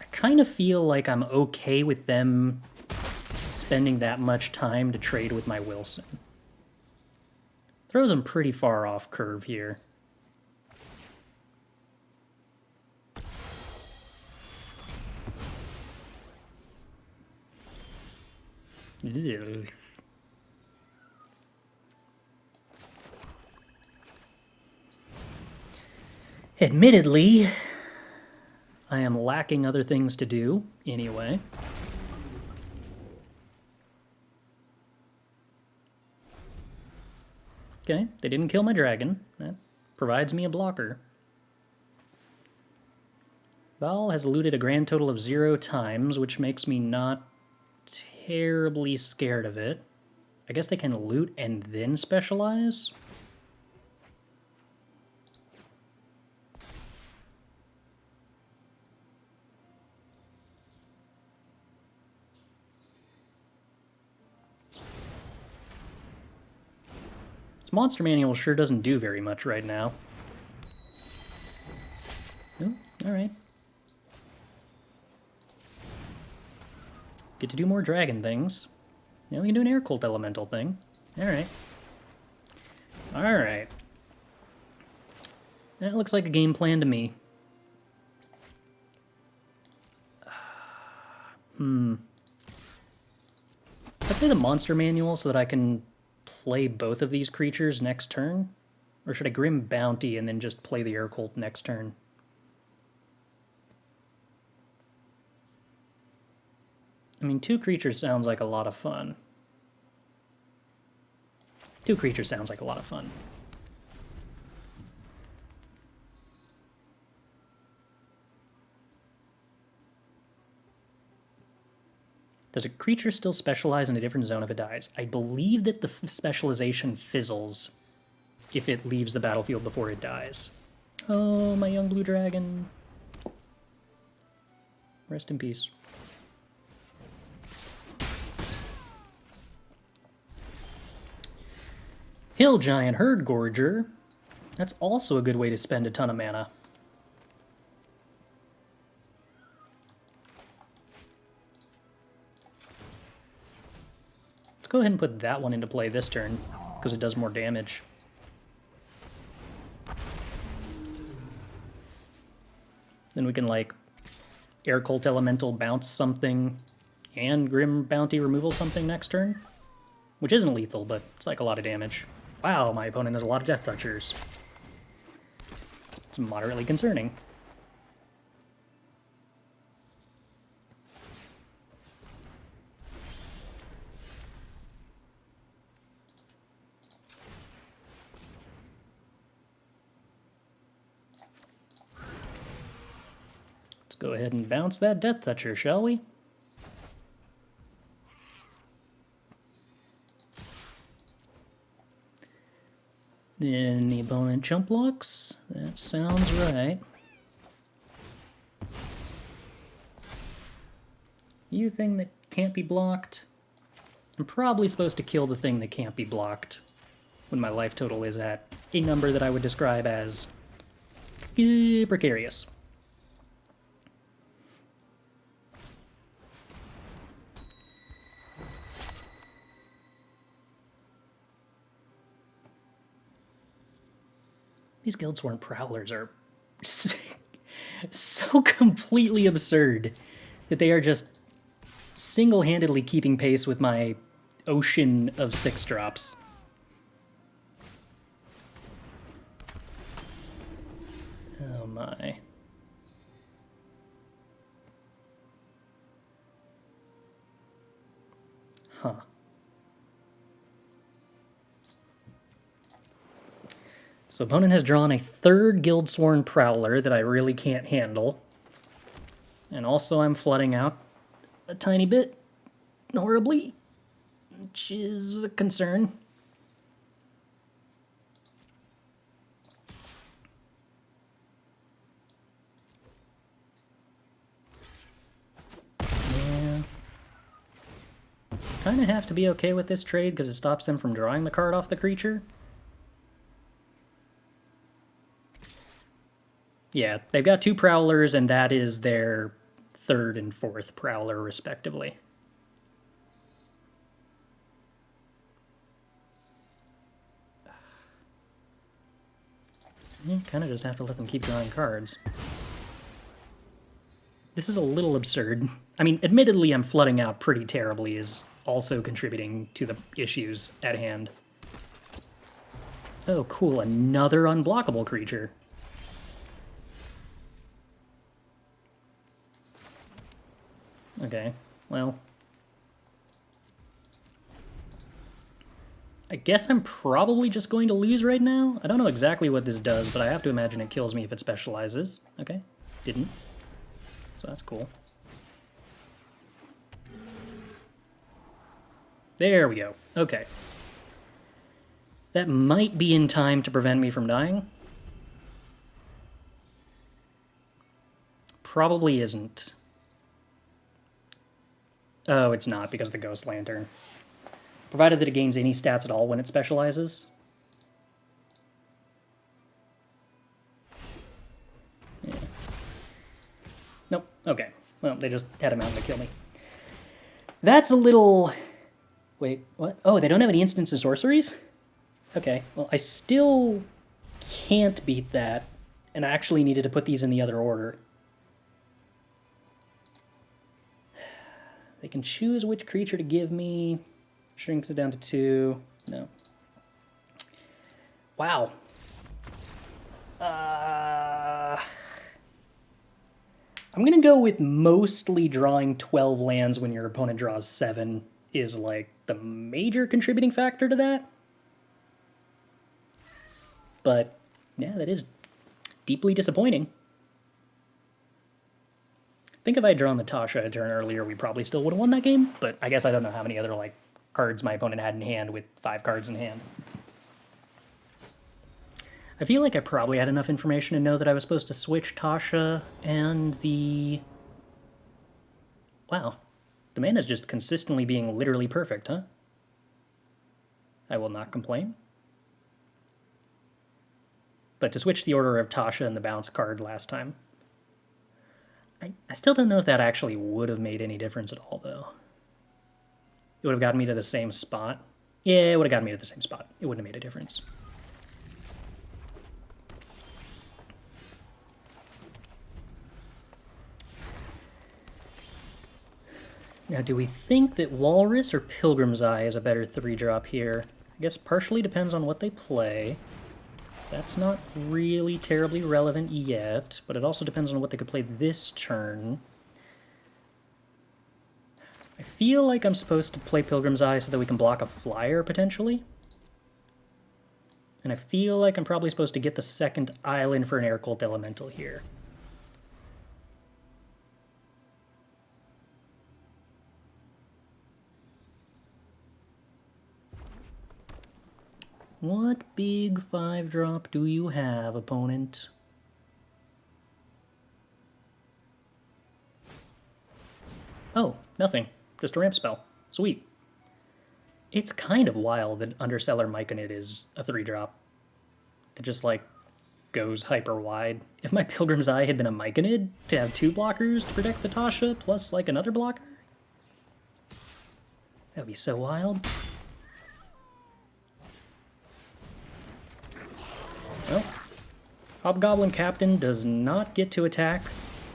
I kind of feel like I'm okay with them spending that much time to trade with my Wilson. Throws them pretty far off curve here. Ew. Admittedly, I am lacking other things to do anyway. Okay, they didn't kill my dragon. That provides me a blocker. Val has looted a grand total of 0 times, which makes me not terribly scared of it. I guess they can loot and then specialize? This monster manual sure doesn't do very much right now. Oh, alright. Get to do more dragon things. Now we can do an air cult elemental thing. Alright. Alright. That looks like a game plan to me. I play the monster manual so that I can play both of these creatures next turn? Or should I Grim Bounty and then just play the air cult next turn? I mean, 2 creatures sounds like a lot of fun. 2 creatures sounds like a lot of fun. Does a creature still specialize in a different zone if it dies? I believe that the specialization fizzles if it leaves the battlefield before it dies. Oh, my young blue dragon. Rest in peace. Hill Giant Herd Gorger. That's also a good way to spend a ton of mana. Let's go ahead and put that one into play this turn, because it does more damage. Then we can, like, Air Cult Elemental bounce something and Grim Bounty removal something next turn. Which isn't lethal, but it's like a lot of damage. Wow, my opponent has a lot of Death Touchers. It's moderately concerning. go ahead and bounce that Death Toucher, shall we? Then the opponent jump blocks. That sounds right. You thing that can't be blocked. I'm probably supposed to kill the thing that can't be blocked when my life total is at a number that I would describe as precarious. These Guildsworn Prowlers are so completely absurd that they are just single-handedly keeping pace with my ocean of 6-drops. Oh my. Huh. So opponent has drawn a 3rd Guildsworn Prowler that I really can't handle. And also I'm flooding out a tiny bit, horribly, which is a concern. Yeah. Kind of have to be okay with this trade because it stops them from drawing the card off the creature. Yeah, they've got 2 Prowlers, and that is their 3rd and 4th Prowler, respectively. You kind of just have to let them keep drawing cards. This is a little absurd. I mean, admittedly, I'm flooding out pretty terribly, is also contributing to the issues at hand. Oh, cool, another unblockable creature. Okay, well. I guess I'm probably just going to lose right now. I don't know exactly what this does, but I have to imagine it kills me if it specializes. Okay, didn't. So that's cool. There we go. Okay. That might be in time to prevent me from dying. Probably isn't. Oh, it's not, because of the Ghost Lantern. Provided that it gains any stats at all when it specializes. Yeah. Nope, okay. Well, they just had a mountain to kill me. That's a little... Wait, what? Oh, they don't have any instants of sorceries? Okay, well, I still can't beat that, and I actually needed to put these in the other order. They can choose which creature to give me. Shrinks it down to 2. No. Wow. I'm going to go with mostly drawing 12 lands when your opponent draws 7 is like the major contributing factor to that. But, yeah, that is deeply disappointing. I think if I had drawn the Tasha a turn earlier, we probably still would have won that game, but I guess I don't know how many other, like, cards my opponent had in hand with 5 cards in hand. I feel like I probably had enough information to know that I was supposed to switch Tasha and the... Wow. The mana's just consistently being literally perfect, huh? I will not complain. But to switch the order of Tasha and the bounce card last time, I still don't know if that actually would have made any difference at all, though. It would have gotten me to the same spot. Yeah, it would have gotten me to the same spot. It wouldn't have made a difference. Now, do we think that Walrus or Pilgrim's Eye is a better 3-drop here? I guess partially depends on what they play. That's not really terribly relevant yet, but it also depends on what they could play this turn. I feel like I'm supposed to play Pilgrim's Eye so that we can block a flyer, potentially. And I feel like I'm probably supposed to get the second island for an Air Cult Elemental here. What big 5-drop do you have, opponent? Oh, nothing. Just a ramp spell. Sweet. It's kind of wild that Underseller Myconid is a 3-drop. That just, like, goes hyper wide. If my Pilgrim's Eye had been a Myconid, to have 2 blockers to protect the Tasha, plus, like, another blocker? That would be so wild. Well, Hobgoblin Captain does not get to attack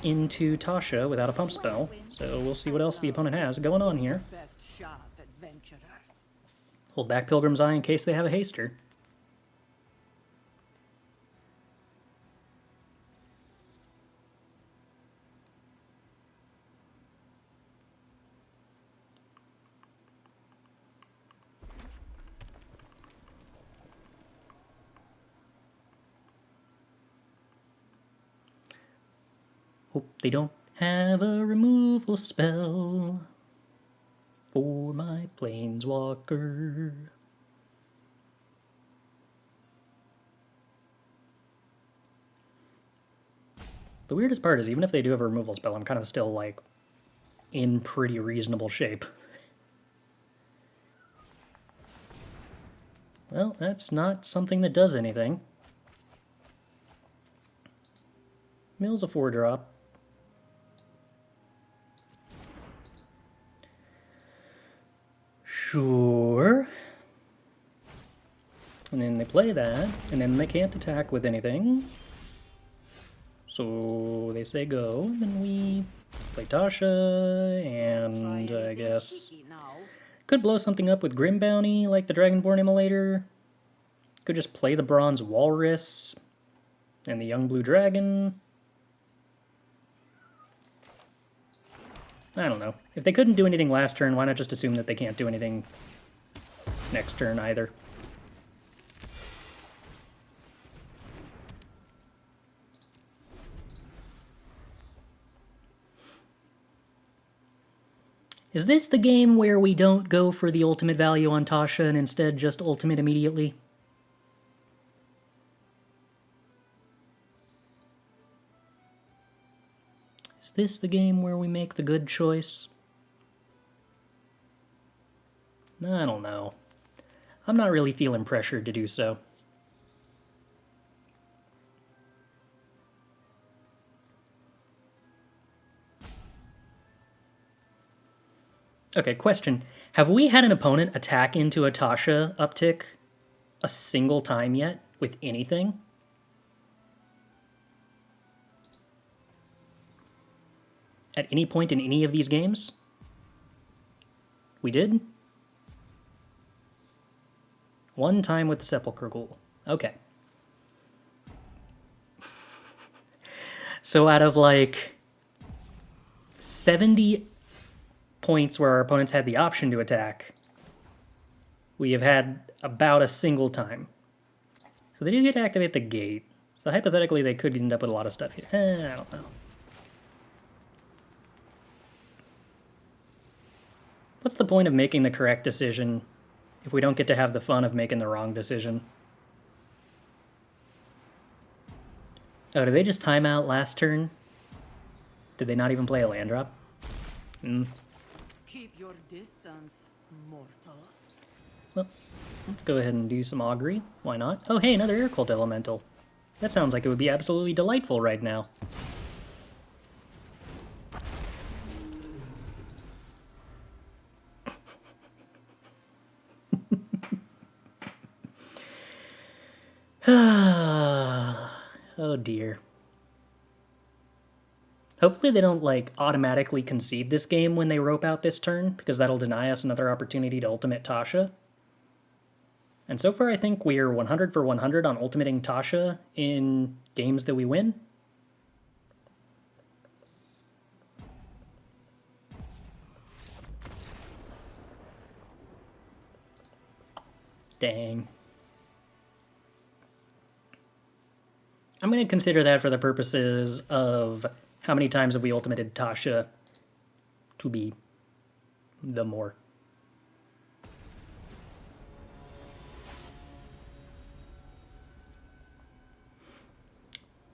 into Tasha without a pump spell, so we'll see what else the opponent has going on here. Hold back Pilgrim's Eye in case they have a haster. Hope they don't have a removal spell for my Planeswalker. The weirdest part is even if they do have a removal spell, I'm kind of still, like, in pretty reasonable shape. Well, that's not something that does anything. Mill's a 4-drop. Sure. And then they play that, and then they can't attack with anything. So they say go, and then we play Tasha, and I guess could blow something up with Grim Bounty, like the Dragonborn Immolator. Could just play the Bronze Walrus and the Young Blue Dragon. I don't know. If they couldn't do anything last turn, why not just assume that they can't do anything next turn either? Is this the game where we don't go for the ultimate value on Tasha and instead just ultimate immediately? Is this the game where we make the good choice? I don't know. I'm not really feeling pressured to do so. Okay, question. Have we had an opponent attack into a Tasha uptick a single time yet with anything? At any point in any of these games? We did? One time with the Sepulchre Ghoul. Okay. So out of like 70 points where our opponents had the option to attack, we have had about a single time. So they do get to activate the gate. So hypothetically they could end up with a lot of stuff here. I don't know. What's the point of making the correct decision if we don't get to have the fun of making the wrong decision? Oh, did they just time out last turn? Did they not even play a land drop? Keep your distance, mortals. Well, let's go ahead and do some augury. Why not? Oh, hey, another air cult elemental. That sounds like it would be absolutely delightful right now. Oh dear. Hopefully they don't, like, automatically concede this game when they rope out this turn, because that'll deny us another opportunity to ultimate Tasha. And so far I think we're 100 for 100 on ultimating Tasha in games that we win. Dang. I'm going to consider that for the purposes of how many times have we ultimated Tasha to be the more.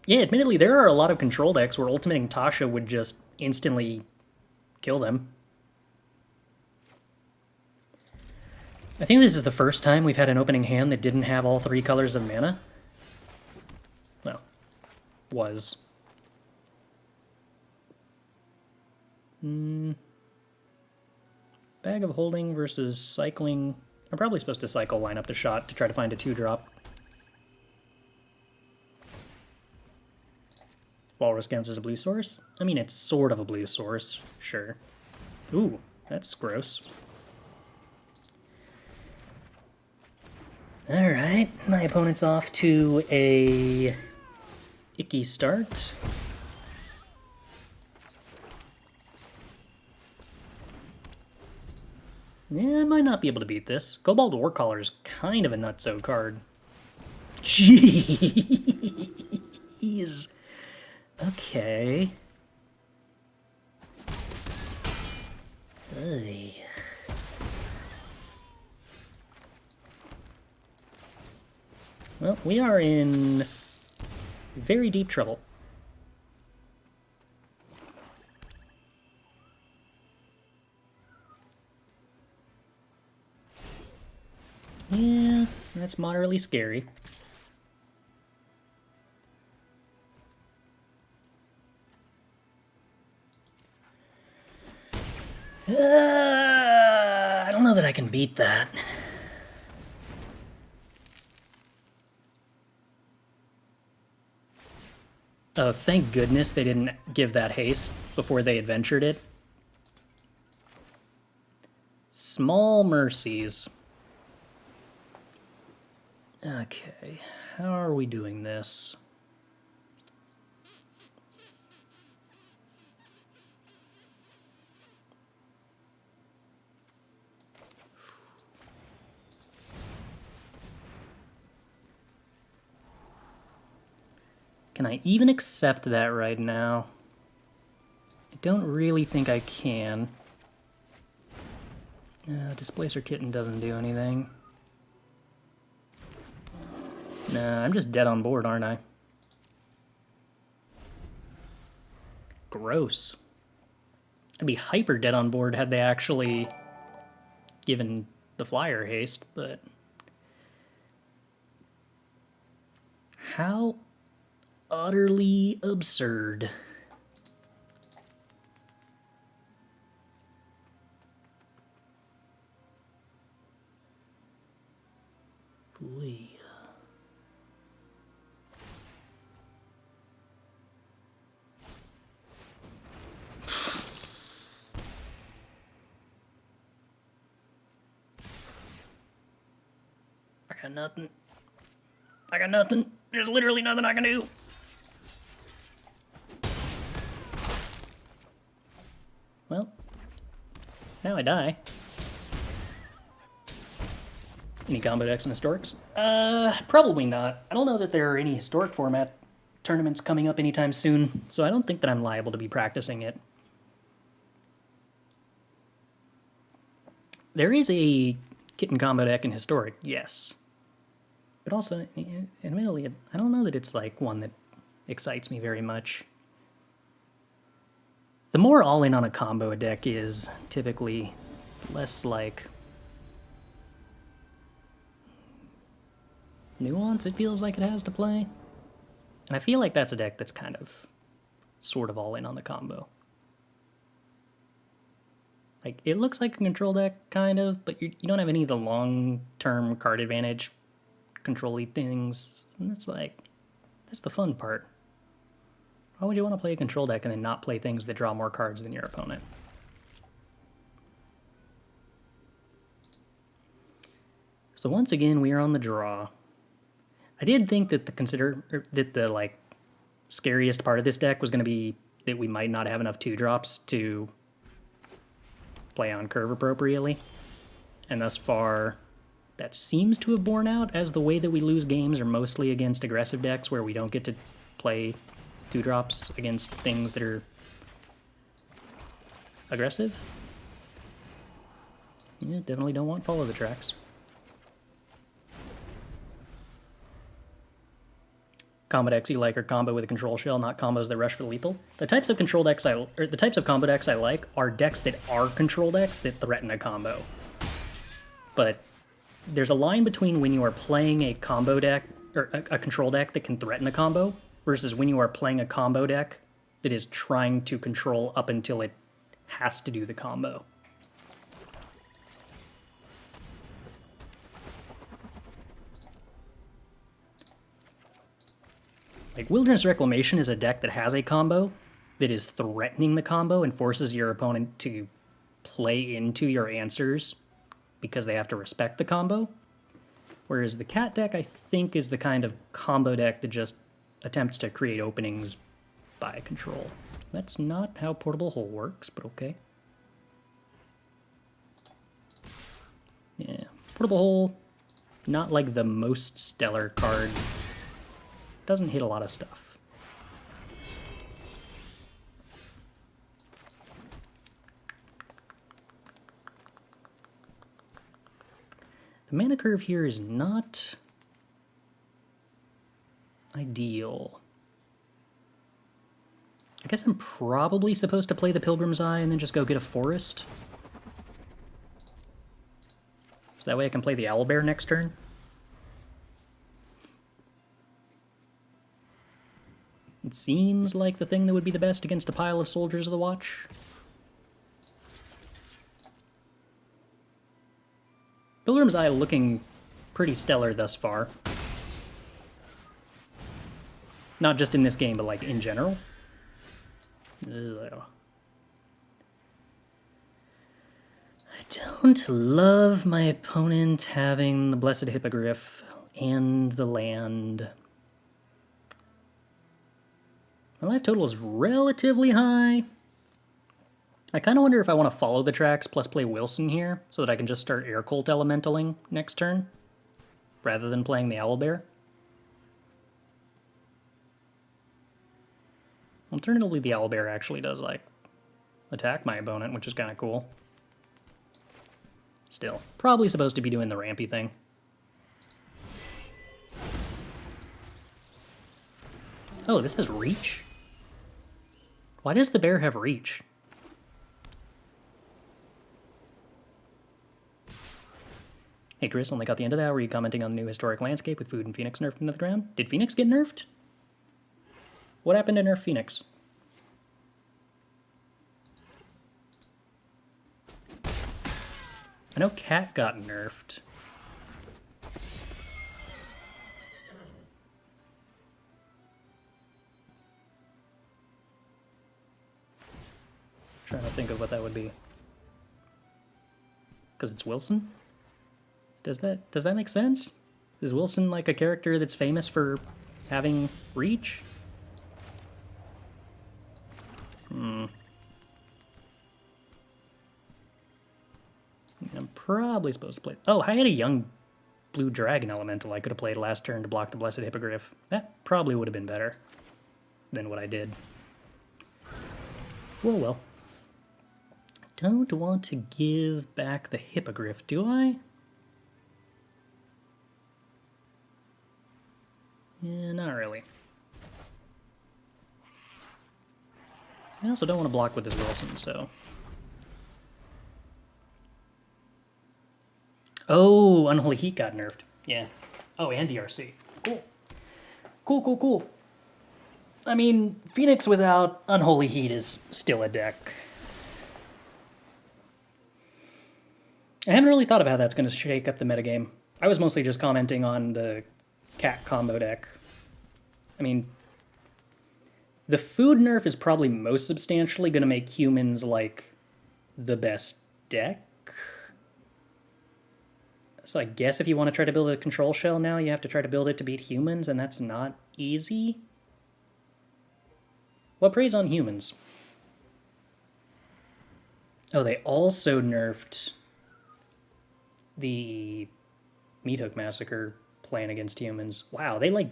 Yeah, admittedly, there are a lot of control decks where ultimating Tasha would just instantly kill them. I think this is the first time we've had an opening hand that didn't have all 3 colors of mana. Well, was. Bag of Holding versus Cycling. I'm probably supposed to cycle line up the shot to try to find a 2-drop. Walrus counts as a blue source? I mean, it's sort of a blue source, sure. Ooh, that's gross. Alright, my opponent's off to a icky start. Yeah, I might not be able to beat this. Cobalt Warcaller is kind of a nutso card. Jeez. Okay. Ugh. Well, we are in very deep trouble. Yeah, that's moderately scary. I don't know that I can beat that. Oh, thank goodness they didn't give that haste before they adventured it. Small mercies. Okay, how are we doing this? Can I even accept that right now? I don't really think I can. Displacer Kitten doesn't do anything. Nah, I'm just dead on board, aren't I? Gross. I'd be hyper dead on board had they actually given the flyer haste, but... How utterly absurd. Boy. I got nothing. I got nothing. There's literally nothing I can do. Well, now I die. Any combo decks and historics? Probably not. I don't know that there are any historic format tournaments coming up anytime soon, so I don't think that I'm liable to be practicing it. There is a kitten combo deck in historic, yes. But also, admittedly, I don't know that it's like one that excites me very much. The more all-in on a combo a deck is, typically, less like nuance it feels like it has to play. And I feel like that's a deck that's kind of sort of all in on the combo. Like, it looks like a control deck, kind of, but you don't have any of the long-term card advantage control-y things. And it's like, that's the fun part. Why would you want to play a control deck and then not play things that draw more cards than your opponent? So once again, we are on the draw. I did think that the like scariest part of this deck was going to be that we might not have enough 2-drops to play on curve appropriately. And thus far, that seems to have borne out, as the way that we lose games are mostly against aggressive decks where we don't get to play 2-drops against things that are aggressive. Yeah, definitely don't want follow the tracks. combo decks you like are combo with a control shell, not combos that rush for lethal. The types of control decks or the types of combo decks I like are decks that are control decks that threaten a combo. But there's a line between when you are playing a combo deck or a control deck that can threaten a combo versus when you are playing a combo deck that is trying to control up until it has to do the combo. Like, Wilderness Reclamation is a deck that has a combo that is threatening the combo and forces your opponent to play into your answers because they have to respect the combo. Whereas the Cat deck, I think, is the kind of combo deck that just attempts to create openings by control. That's not how Portable Hole works, but okay. Yeah, Portable Hole, not like the most stellar card. Doesn't hit a lot of stuff. The mana curve here is not ideal. I guess I'm probably supposed to play the Pilgrim's Eye and then just go get a forest. So that way I can play the Owlbear next turn. It seems like the thing that would be the best against a pile of Soldiers of the Watch. Pilgrim's Eye looking pretty stellar thus far. Not just in this game, but like in general. Ugh. I don't love my opponent having the Blessed Hippogriff and the land. My life total is relatively high. I kind of wonder if I want to follow the tracks plus play Wilson here so that I can just start Air Cult Elementaling next turn rather than playing the Owlbear. Alternatively, the Owlbear actually does, like, attack my opponent, which is kind of cool. Still, probably supposed to be doing the rampy thing. Oh, this has reach? Why does the bear have reach? Hey Chris, only got the end of that. Were you commenting on the new historic landscape with Food and Phoenix nerfed into the ground? Did Phoenix get nerfed? What happened to nerf Phoenix? I know Cat got nerfed. Trying to think of what that would be. Because it's Wilson? Does that make sense? Is Wilson like a character that's famous for having reach? I'm probably supposed to play... Oh, I had a young blue dragon elemental I could have played last turn to block the Blessed Hippogriff. That probably would have been better than what I did. Well. Don't want to give back the Hippogriff, do I? Yeah, not really. I also don't want to block with this Wilson, so... Oh, Unholy Heat got nerfed. Yeah. Oh, and DRC. Cool. Cool. I mean, Phoenix without Unholy Heat is still a deck. I haven't really thought of how that's going to shake up the metagame. I was mostly just commenting on the Cat combo deck. I mean, the food nerf is probably most substantially going to make humans, like, the best deck. So I guess if you want to try to build a control shell now, you have to try to build it to beat humans, and that's not easy. What preys on humans? Oh, they also nerfed the Meat Hook Massacre plan against humans. Wow, they, like,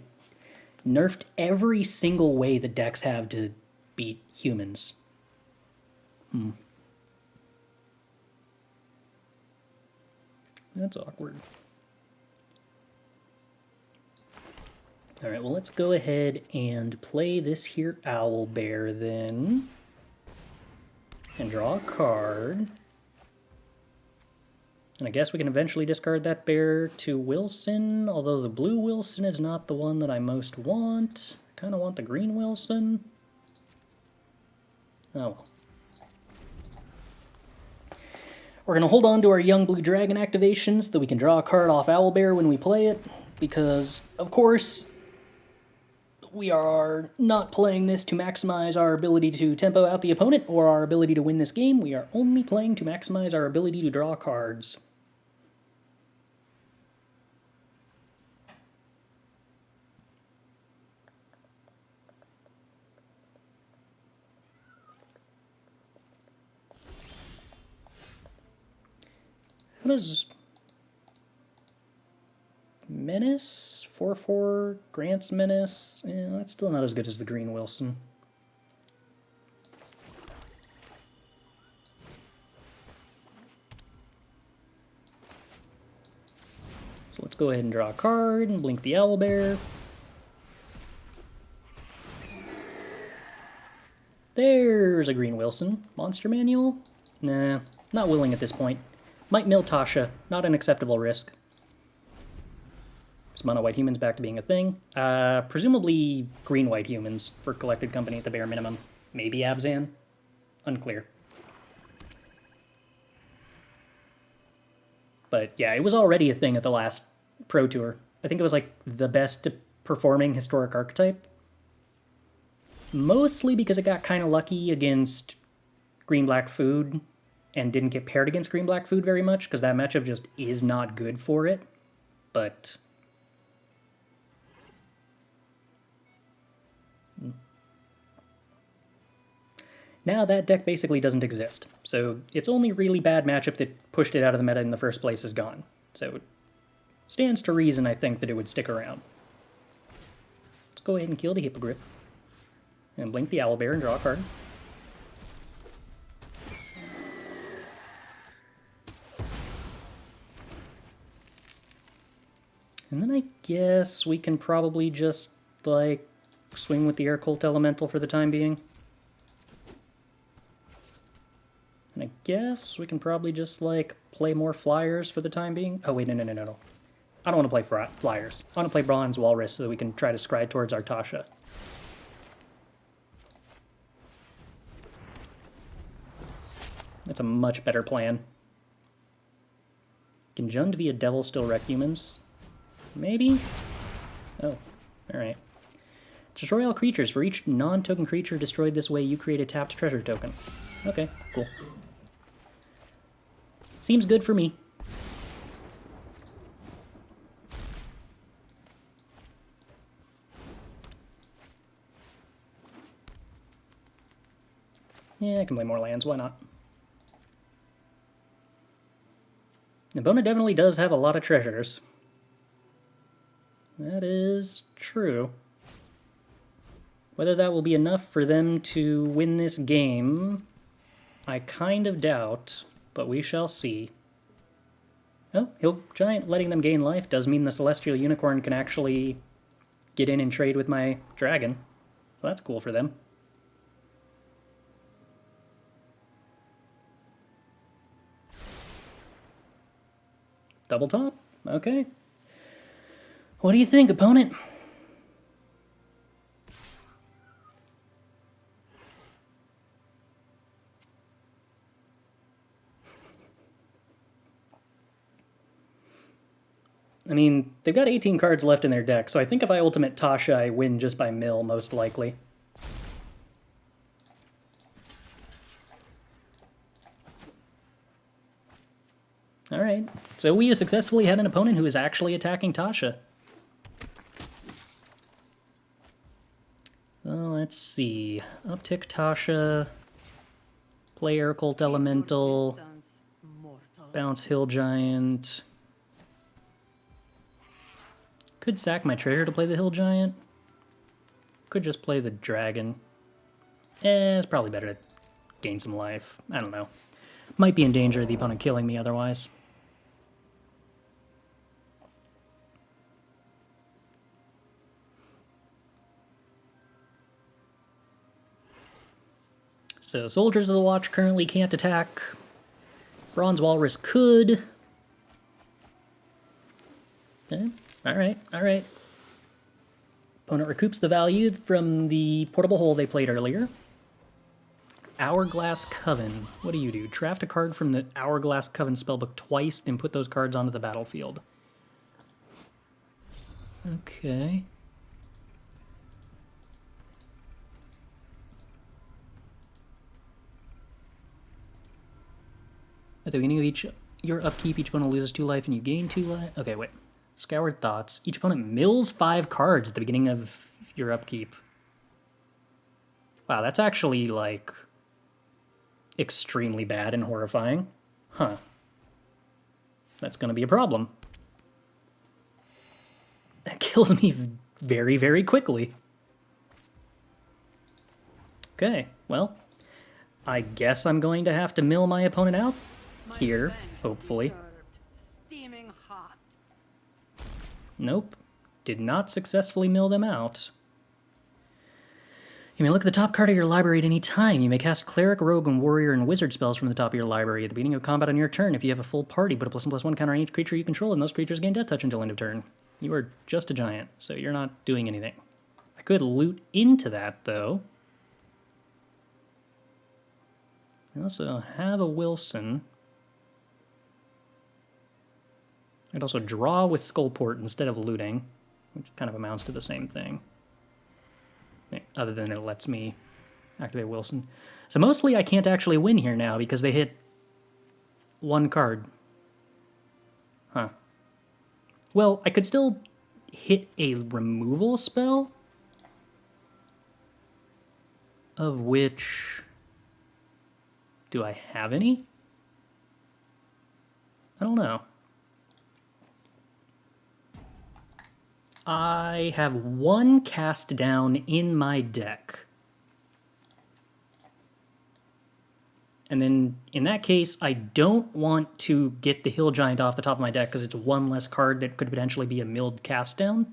nerfed every single way the decks have to beat humans. That's awkward. Alright, well let's go ahead and play this here Owl Bear then. And draw a card. And I guess we can eventually discard that bear to Wilson, although the blue Wilson is not the one that I most want. I kind of want the green Wilson. Oh well. We're going to hold on to our young blue dragon activations so that we can draw a card off Owlbear when we play it, because, of course, we are not playing this to maximize our ability to tempo out the opponent or our ability to win this game. We are only playing to maximize our ability to draw cards. How does Menace 4/4 grants Menace? Yeah, that's still not as good as the green Wilson. So let's go ahead and draw a card and blink the Owlbear. There's a green Wilson. Monster Manual? Nah, not willing at this point. Might mill Tasha, not an acceptable risk. Just mono white humans back to being a thing. Presumably green white humans for collected company at the bare minimum. Maybe Abzan? Unclear. But yeah, it was already a thing at the last Pro Tour. I think it was like the best performing historic archetype. Mostly because it got kind of lucky against green-black food and didn't get paired against green-black food very much, because that matchup just is not good for it. But now that deck basically doesn't exist. So its only really bad matchup that pushed it out of the meta in the first place is gone. So it stands to reason, I think, that it would stick around. Let's go ahead and kill the Hippogriff. And blink the Owlbear and draw a card. And then I guess we can probably just, like, swing with the Air Cult Elemental for the time being. And I guess we can probably just, like, play more Flyers for the time being. Oh, wait, no. I don't want to play Flyers. I want to play Bronze Walrus so that we can try to scry towards our Tasha. That's a much better plan. Can Jund be a Devil Still Wreck Humans? Maybe? Oh, alright. Destroy all creatures. For each non-token creature destroyed this way, you create a tapped treasure token. Okay, cool. Seems good for me. Yeah, I can play more lands, why not? Nabona definitely does have a lot of treasures. That is true. Whether that will be enough for them to win this game, I kind of doubt, but we shall see. Oh, Hill Giant letting them gain life does mean the Celestial Unicorn can actually get in and trade with my dragon. So that's cool for them. Double top? Okay. What do you think, opponent? I mean, they've got 18 cards left in their deck, so I think if I ultimate Tasha, I win just by mill, most likely. Alright, so we have successfully had an opponent who is actually attacking Tasha. Let's see. Uptick Tasha, play Air Cult Elemental, bounce Hill Giant. Could sack my treasure to play the Hill Giant. Could just play the dragon. It's probably better to gain some life. I don't know. Might be in danger of the opponent killing me otherwise. So Soldiers of the Watch currently can't attack. Bronze Walrus could. Alright, alright. Opponent recoups the value from the portable hole they played earlier. Hourglass Coven. What do you do? Draft a card from the Hourglass Coven spellbook twice, then put those cards onto the battlefield. Okay. At the beginning of your upkeep, each opponent loses 2 life and you gain 2 life. Okay, wait. Scoured Thoughts. Each opponent mills 5 cards at the beginning of your upkeep. Wow, that's actually, like, extremely bad and horrifying. Huh. That's gonna be a problem. That kills me very, very quickly. Okay, well, I guess I'm going to have to mill my opponent out here, hopefully. Steaming hot. Nope. Did not successfully mill them out. You may look at the top card of your library at any time. You may cast Cleric, Rogue, and Warrior and Wizard spells from the top of your library. At the beginning of combat on your turn, if you have a full party, put a +1/+1 counter on each creature you control, and those creatures gain Death Touch until end of turn. You are just a giant, so you're not doing anything. I could loot into that, though. I also have a Wilson. I'd also draw with Skullport instead of looting, which kind of amounts to the same thing. Other than it lets me activate Wilson. So mostly I can't actually win here now because they hit 1 card. Huh. Well, I could still hit a removal spell, of which... do I have any? I don't know. I have 1 cast down in my deck. And then, in that case, I don't want to get the Hill Giant off the top of my deck because it's 1 less card that could potentially be a milled cast down.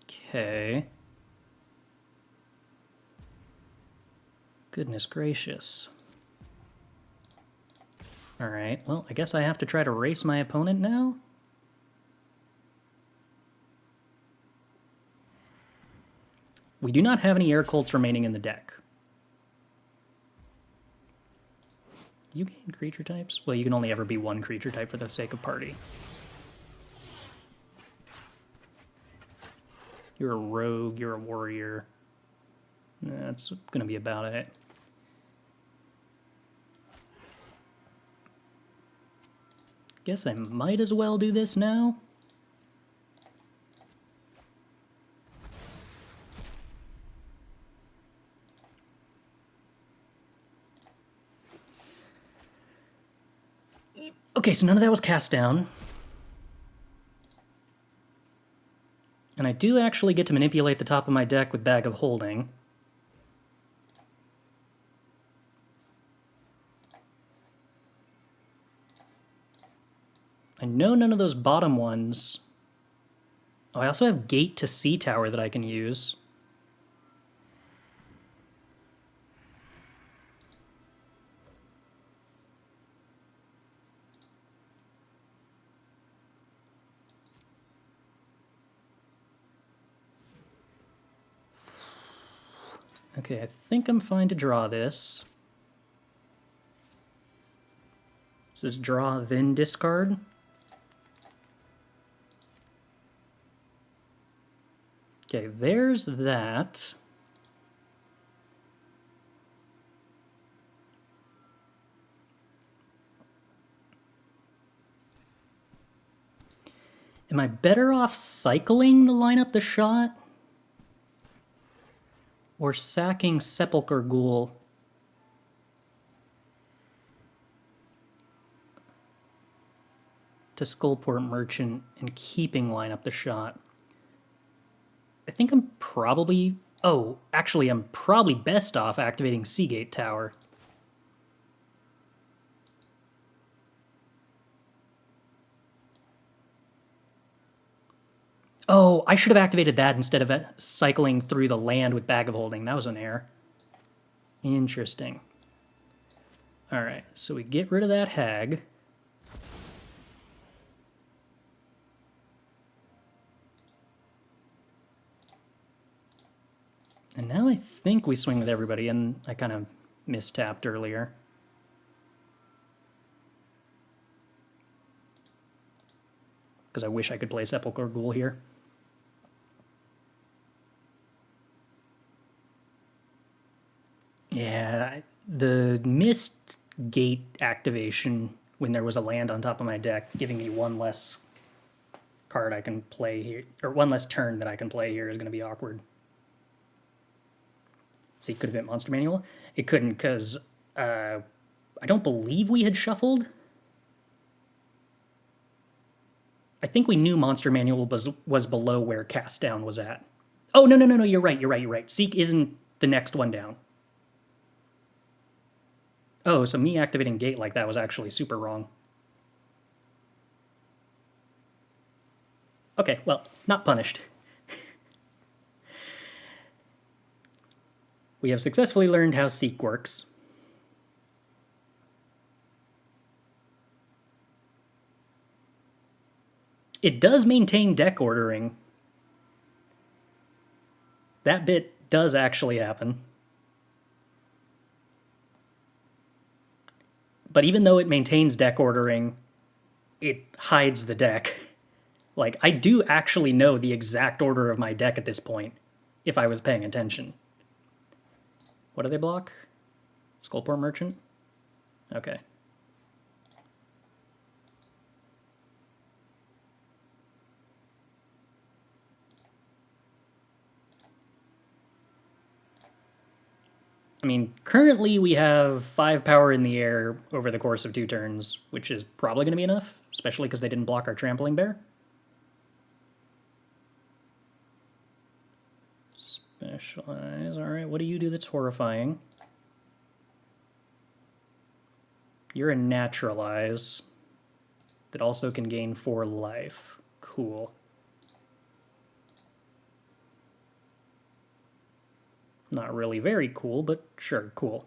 Okay. Goodness gracious. Alright, well, I guess I have to try to race my opponent now? We do not have any Air Colts remaining in the deck. You gain creature types? Well, you can only ever be 1 creature type for the sake of party. You're a rogue, you're a warrior. That's gonna be about it. Guess I might as well do this now. Okay, so none of that was cast down. And I do actually get to manipulate the top of my deck with Bag of Holding. I know none of those bottom ones... Oh, I also have Gate to Sea Tower that I can use. Okay, I think I'm fine to draw this. Is this draw, then discard? Okay, there's that. Am I better off cycling to line up the shot? Or sacking Sepulchre Ghoul? To Skullport Merchant and keeping line up the shot? I think I'm probably... Oh, actually, I'm probably best off activating Seagate Tower. Oh, I should have activated that instead of cycling through the land with Bag of Holding. That was an error. Interesting. Alright, so we get rid of that hag. And now I think we swing with everybody, and I kind of mistapped earlier. Because I wish I could play Sepulchre Ghoul here. Yeah, the missed gate activation when there was a land on top of my deck, giving me one less card I can play here, or one less turn that I can play here, is going to be awkward. See, could have been Monster Manual. It couldn't because I don't believe we had shuffled. I think we knew Monster Manual was below where Cast Down was at. Oh, no, you're right. Seek isn't the next one down. Oh, so me activating Gate like that was actually super wrong. Okay, well, not punished. We have successfully learned how Seek works. It does maintain deck ordering. That bit does actually happen. But even though it maintains deck ordering, it hides the deck. Like, I do actually know the exact order of my deck at this point, if I was paying attention. What do they block? Skullport Merchant? Okay. I mean, currently we have 5 power in the air over the course of 2 turns, which is probably going to be enough, especially because they didn't block our Trampling Bear. Specialize. Alright, what do you do that's horrifying? You're a Naturalize that also can gain 4 life. Cool. Not really very cool, but sure, cool.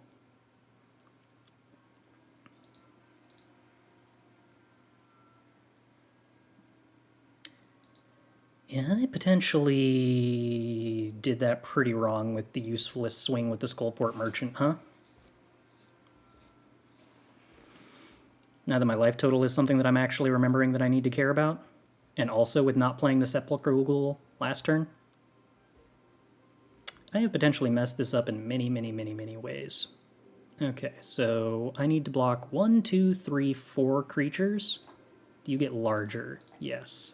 Yeah, I potentially did that pretty wrong with the usefulest swing with the Skullport Merchant, huh? Now that my life total is something that I'm actually remembering that I need to care about, and also with not playing the Sepulchre Ghoul last turn, I have potentially messed this up in many ways. Okay, so I need to block 1, 2, 3, 4 creatures. Do you get larger? Yes.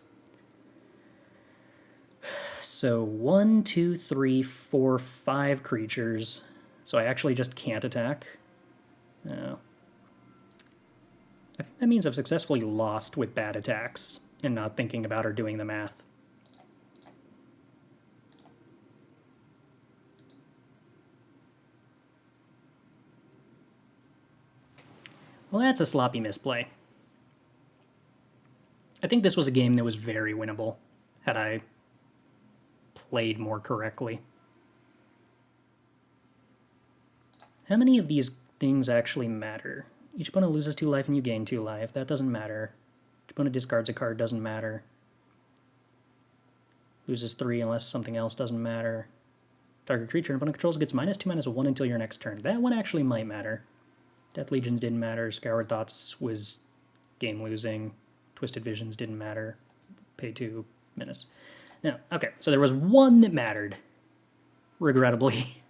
So 1, 2, 3, 4, 5 creatures. So I actually just can't attack. No. I think that means I've successfully lost with bad attacks and not thinking about or doing the math. Well, that's a sloppy misplay. I think this was a game that was very winnable had I played more correctly. How many of these things actually matter? Each opponent loses 2 life and you gain 2 life. That doesn't matter. Each opponent discards a card, doesn't matter. Loses 3 unless something else doesn't matter. Target creature opponent controls gets -2/-1 until your next turn. That one actually might matter. Death Legions didn't matter. Scoured Thoughts was game losing. Twisted Visions didn't matter. Pay 2 menace. Now, okay, so there was one that mattered, regrettably.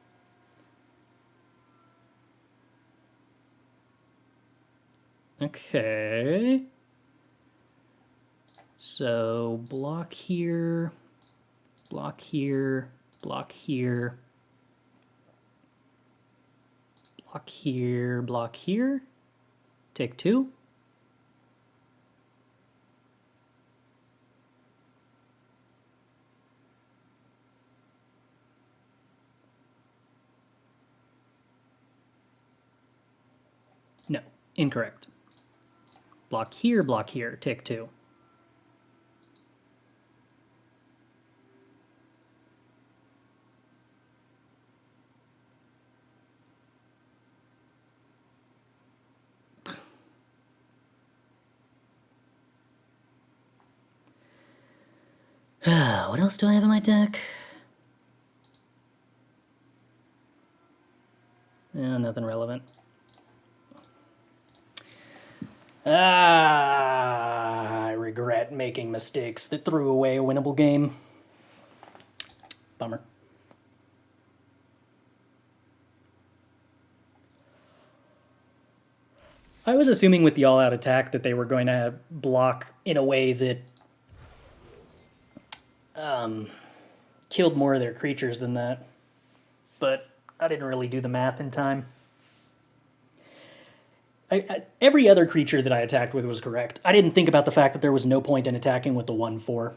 Okay. So block here, block here, block here, block here, block here. Take 2. No, incorrect. Block here, take 2. What else do I have in my deck? Nothing relevant. I regret making mistakes that threw away a winnable game. Bummer. I was assuming with the all-out attack that they were going to block in a way that killed more of their creatures than that. But I didn't really do the math in time. Every other creature that I attacked with was correct. I didn't think about the fact that there was no point in attacking with the 1/4.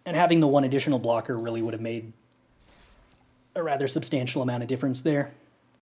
And having the one additional blocker really would have made a rather substantial amount of difference there.